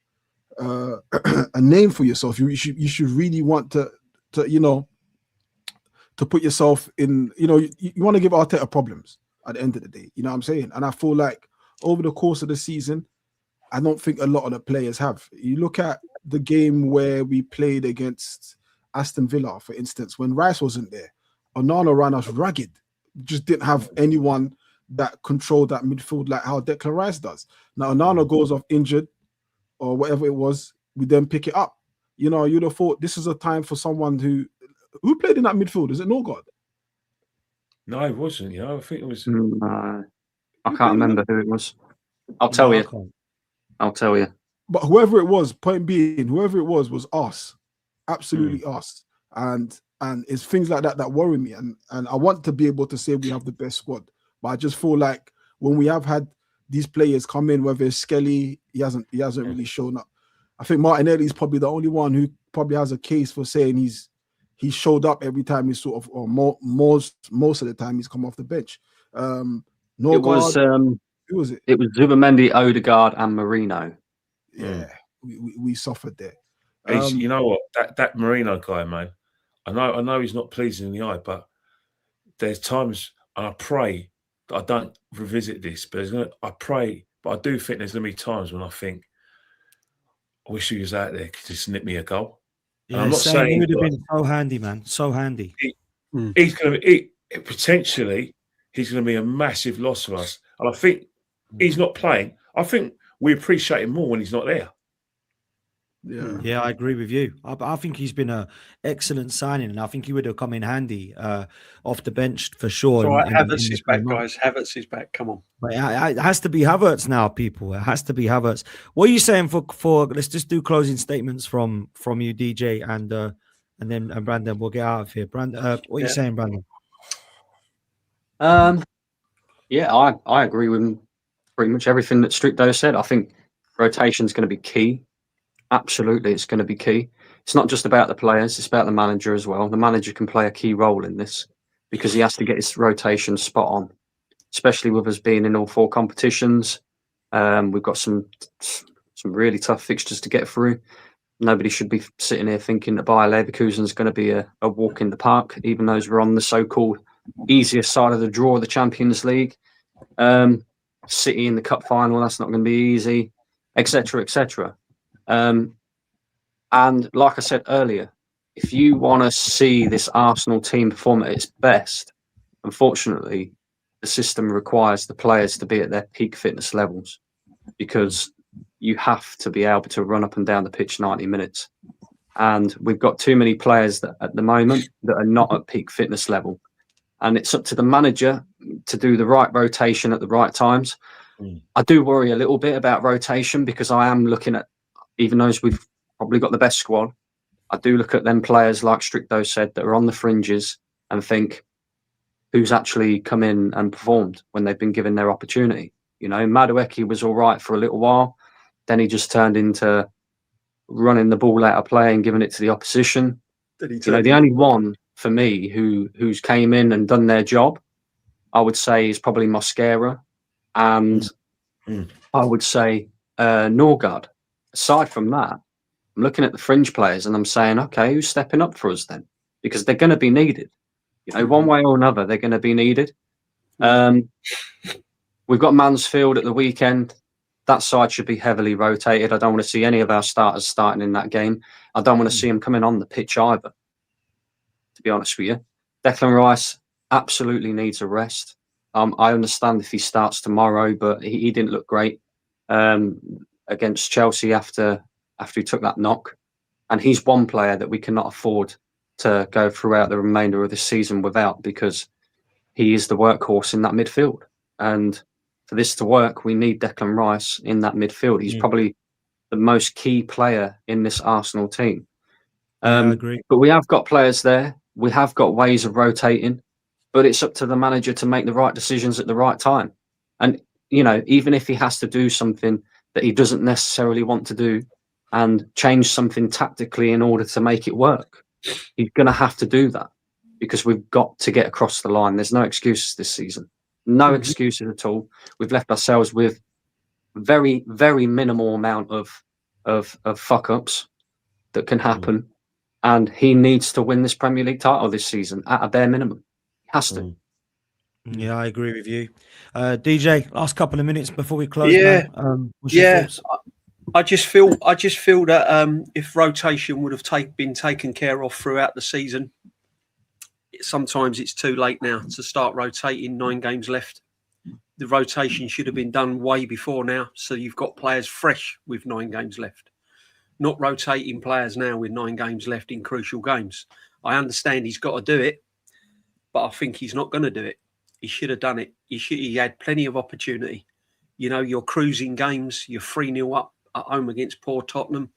name for yourself. You should really want to put yourself in. You want to give Arteta problems at the end of the day. You know what I'm saying? And I feel like over the course of the season, I don't think a lot of the players have. You look at the game where we played against Aston Villa, for instance, when Rice wasn't there, Onana ran us ragged. Just didn't have anyone that controlled that midfield like how Declan Rice does. Now Onana goes off injured or whatever it was, we then pick it up. You'd have thought this is a time for someone who played in that midfield. Is it Norgard?
No, it wasn't. I think it was.
I can't remember who it was. I'll tell you.
But whoever it was, point being, whoever it was us, absolutely us. And it's things like that worry me. And I want to be able to say we have the best squad, but I just feel like when we have had these players come in, whether it's Skelly, he hasn't really shown up. I think Martinelli is probably the only one who probably has a case for saying he showed up every time he's sort of, or most of the time he's come off the bench. Who was it?
It was Zubamendi, Odegaard, and Marino.
Yeah, we suffered there.
You know what? That Marino guy, man. I know he's not pleasing in the eye, but there's times, and I pray that I don't revisit this, but I pray, but I do think there's going to be times when I think, I wish he was out there to just nip me a goal.
Yeah, I'm not saying he would have been so handy, man. So handy.
He's going to be potentially. He's going to be a massive loss for us, and I think he's not playing. I think we appreciate him more when he's not there.
Yeah, I agree with you. I think he's been an excellent signing, and I think he would have come in handy off the bench for sure.
All right, Havertz is back, guys. Havertz is back. Come on.
But it has to be Havertz now, people. It has to be Havertz. What are you saying for? Let's just do closing statements from you, DJ, and then Brandon. We'll get out of here. Brandon, what are you saying, Brandon?
Yeah, I agree with pretty much everything that Stricto said. I think rotation is going to be key. Absolutely, it's going to be key. It's not just about the players, it's about the manager as well. The manager can play a key role in this because he has to get his rotation spot on, especially with us being in all 4 competitions. We've got some really tough fixtures to get through. Nobody should be sitting here thinking that Bayer Leverkusen is going to be a walk in the park, even though we're on the so-called easiest side of the draw of the Champions League. City in the cup final, that's not going to be easy, etc., etc. And like I said earlier, if you want to see this Arsenal team perform at its best, unfortunately, the system requires the players to be at their peak fitness levels, because you have to be able to run up and down the pitch 90 minutes. And we've got too many players that at the moment that are not at peak fitness level. And it's up to the manager to do the right rotation at the right times. I do worry a little bit about rotation because I am looking at, even though we've probably got the best squad, I do look at them players, like Stricto said, that are on the fringes and think, who's actually come in and performed when they've been given their opportunity? Madueke was all right for a little while. Then he just turned into running the ball out of play and giving it to the opposition. The only one for me who's came in and done their job, I would say, is probably Mosquera. And I would say Norgard. Aside from that, I'm looking at the fringe players and I'm saying, okay, who's stepping up for us then? Because they're going to be needed. You know, one way or another, they're going to be needed. We've got Mansfield at the weekend. That side should be heavily rotated. I don't want to see any of our starters starting in that game. I don't want to see them coming on the pitch either, to be honest with you. Declan Rice absolutely needs a rest. I understand if he starts tomorrow, but he didn't look great against Chelsea after he took that knock. And he's one player that we cannot afford to go throughout the remainder of the season without, because he is the workhorse in that midfield. And for this to work, we need Declan Rice in that midfield. He's probably the most key player in this Arsenal team.
I agree.
But we have got players there. We have got ways of rotating, but it's up to the manager to make the right decisions at the right time. And, you know, even if he has to do something that he doesn't necessarily want to do and change something tactically in order to make it work, he's going to have to do that, because we've got to get across the line. There's no excuses this season. No excuses at all. We've left ourselves with very, very minimal amount of fuck-ups that can happen. And he needs to win this Premier League title this season at a bare minimum. He has to.
Yeah, I agree with you. DJ, last couple of minutes before we close.
Yeah.
Man. What's your thoughts?
I just feel that if rotation would have been taken care of throughout the season, sometimes it's too late now to start rotating. 9 games left. The rotation should have been done way before now, so you've got players fresh with 9 games left. Not rotating players now with 9 games left in crucial games. I understand he's got to do it, but I think he's not going to do it. He should have done it. He had plenty of opportunity. You know, you're cruising games. You're 3-0 up at home against poor Tottenham,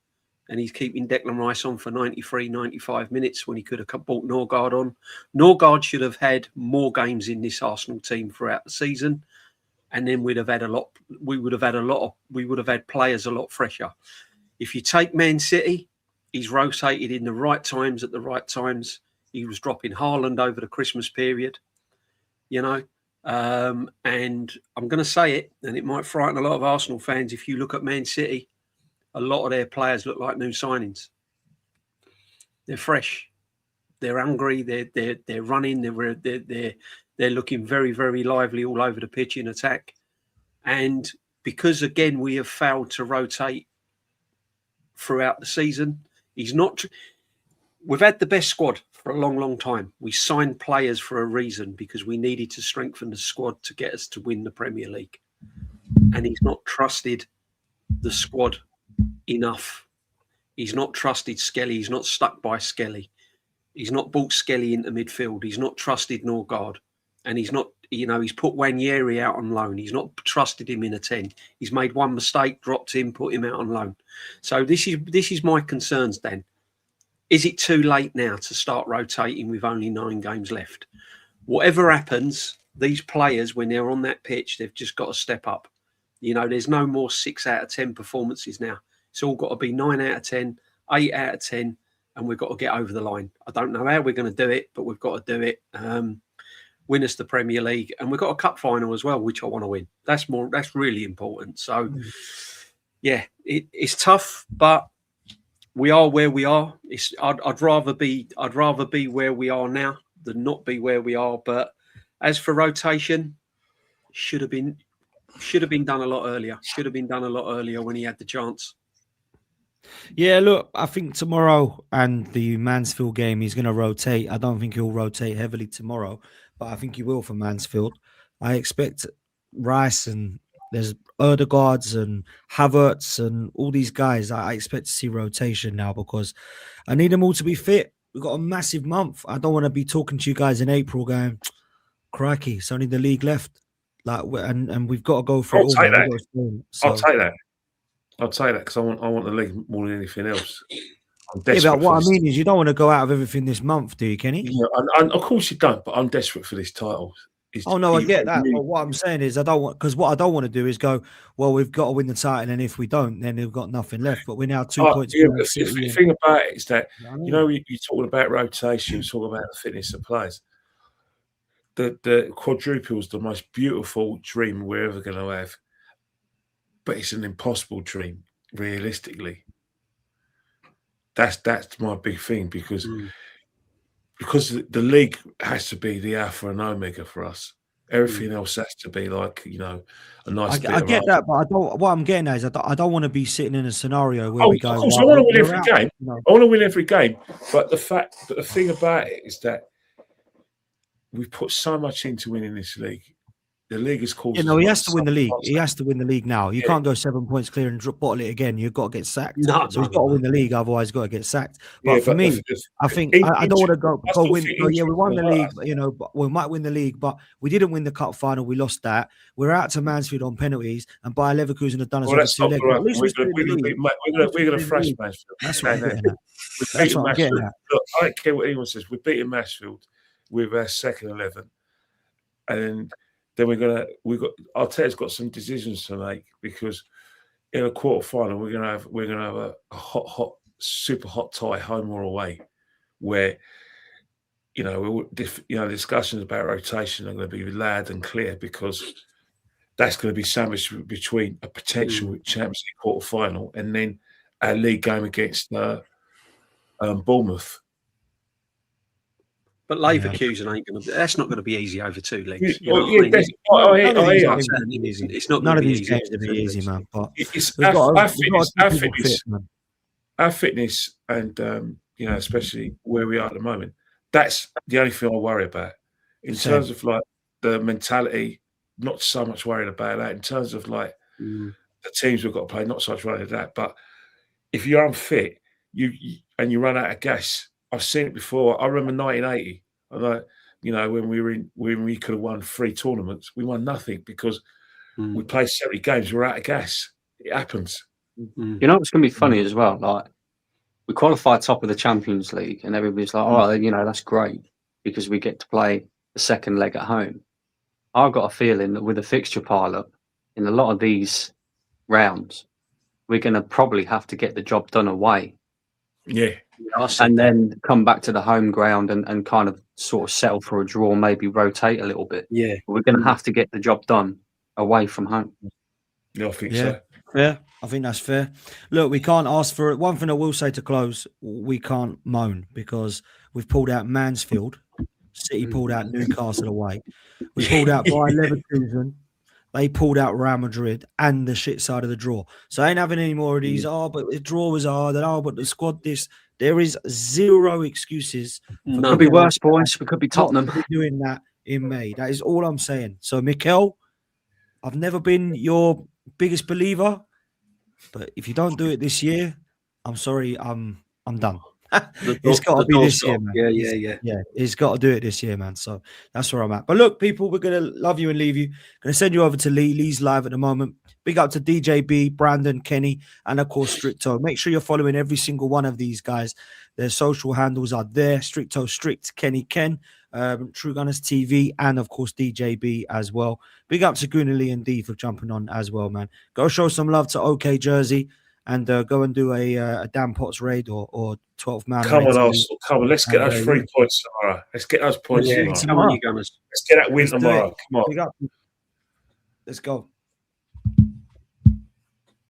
and he's keeping Declan Rice on for 93, 95 minutes when he could have brought Norgard on. Norgard should have had more games in this Arsenal team throughout the season, and then we would have had players a lot fresher. If you take Man City, he's rotated in the right times at the right times. He was dropping Haaland over the Christmas period, you know. And I'm going to say it, and it might frighten a lot of Arsenal fans. If you look at Man City, a lot of their players look like new signings. They're fresh, they're hungry, they're running, they're looking very, very lively all over the pitch in attack. And because again we have failed to rotate throughout the season, we've had the best squad for a long, long time. We signed players for a reason, because we needed to strengthen the squad to get us to win the Premier League. And he's not trusted the squad enough. He's not trusted Skelly. He's not stuck by Skelly. He's not brought Skelly into midfield. He's not trusted Norgard. And he's not, you know, he's put Wanyeri out on loan. He's not trusted him in a 10. He's made one mistake, dropped him, put him out on loan. So this is my concerns, Dan. Is it too late now to start rotating with only 9 games left? Whatever happens, these players, when they're on that pitch, they've just got to step up. You know, there's no more 6 out of 10 performances now. It's all got to be 9 out of 10, 8 out of 10, and we've got to get over the line. I don't know how we're going to do it, but we've got to do it. Win us the Premier League, and we've got a cup final as well, which I want to win. That's really important. So, yeah, it's tough, but we are where we are. I'd rather be where we are now than not be where we are. But as for rotation, should have been done a lot earlier. Should have been done a lot earlier when he had the chance.
Yeah, look, I think tomorrow and the Mansfield game, he's going to rotate. I don't think he'll rotate heavily tomorrow, but I think he will for Mansfield. I expect Rice, and there's Erdegaards and Havertz and all these guys. I expect to see rotation now, because I need them all to be fit. We've got a massive month. I don't want to be talking to you guys in April going, crikey, it's only the league left. And we've got to go for it all.
I'll take that. I'll take that, because I want the league more than anything else.
Yeah, but what I mean is, you don't want to go out of everything this month, do you, Kenny?
Yeah, and of course you don't. But I'm desperate for this title.
I get that. But what I'm saying is, what I don't want to do is go, well, we've got to win the title, and if we don't, then we've got nothing left. But we're now 2 points.
Yeah, the thing about it is that, you know, you're talking about rotation, you're talking about the fitness of players. The quadruple is the most beautiful dream we're ever going to have. but it's an impossible dream, realistically. That's my big thing, because the league has to be the alpha and omega for us. Everything else has to be like, you know, a nice bit
I
of
get
art.
that, but I don't. What I'm getting at is I don't want to be sitting in a scenario where
Oh,
we go.
of course,
"Well,
I want to win
we're
every
out,"
game.
you know.
I want to win every game. But the thing about it is that we've put so much into winning this league. The league has caused.
You know, he
us
has to win the league. He has to win the league now. You
Yeah.
can't go 7 points clear and bottle it again. You've got to get sacked.
No,
So he's got to win the league. Otherwise, he's got to get sacked. But
Yeah,
for
but
me, I think I don't want to go
still
win.
think
Go, yeah, we
injuries
won the
will hurt
league.
us.
You know, but we might win the league, but we didn't win the cup final. We lost that. We're out to Mansfield on penalties, and Bayer Leverkusen have done us
Well,
over
that's
2
not
legs.
correct.
At least
We're
we're still in the league.
going to thrash Mansfield.
That's what I'm getting at.
We've
That's
beaten
what I'm getting
Mansfield.
at.
Look, I don't care what anyone says. We're beating Mansfield with our second 11, and then Arteta's got some decisions to make, because in a quarter final we're gonna have a hot, super hot tie, home or away, where discussions about rotation are going to be loud and clear, because that's going to be sandwiched between a potential Champions League quarter final and then our league game against Bournemouth.
But Leverkusen ain't going to. That's not going to be easy over 2 legs. It's not.
None of these games are be easy, man. But
it's
we've got
our
to keep people
fitness,
fit, man.
our fitness, and especially where we are at the moment. That's the only thing I worry about. In terms of like the mentality, not so much worried about that. In terms of like the teams we've got to play, not so much worried about that. But if you're unfit, you run out of gas. I've seen it before. I remember 1980. When we could have won 3 tournaments, we won nothing because we played 70 games. We're out of gas. It happens.
You know what's going to be funny as well? Like, we qualified top of the Champions League, and everybody's like, "Oh, that's great because we get to play the second leg at home." I've got a feeling that with a fixture pile-up in a lot of these rounds, we're going to probably have to get the job done away.
Yeah.
And then come back to the home ground and kind of sort of settle for a draw, maybe rotate a little bit.
Yeah.
But we're going to have to get the job done away from home.
Yeah, I think so.
Yeah, I think that's fair. Look, we can't ask for it. One thing I will say to close, we can't moan because we've pulled out Mansfield. City pulled out Newcastle away. We pulled out Bayer Leverkusen. They pulled out Real Madrid and the shit side of the draw. So I ain't having any more of these. Oh, but the draw was hard. And but the squad this. There is zero excuses.
It could be worse, boys. We could be Tottenham.
Doing that in May. That is all I'm saying. So, Mikel, I've never been your biggest believer, but if you don't do it this year, I'm sorry, I'm done. It's got to be this year, man. Yeah. It's got to do it this year, man. So that's where I'm at. But look, people, we're gonna love you and leave you. Gonna send you over to Lee. Lee's live at the moment. Big up to DJB, Brandon, Kenny, and of course Stricto. Make sure you're following every single one of these guys. Their social handles are there. Stricto, Strict, Kenny, Ken, True Gunners TV, and of course DJB as well. Big up to Gunnar and D for jumping on as well, man. Go show some love to OK Jersey. And go and do a Dan Potts raid or 12 man.
Come on, Arsenal. Come on, let's get those 3 points tomorrow. Let's get those points tomorrow.
Come on, you gunners.
Let's get that win tomorrow. Come on.
Let's go.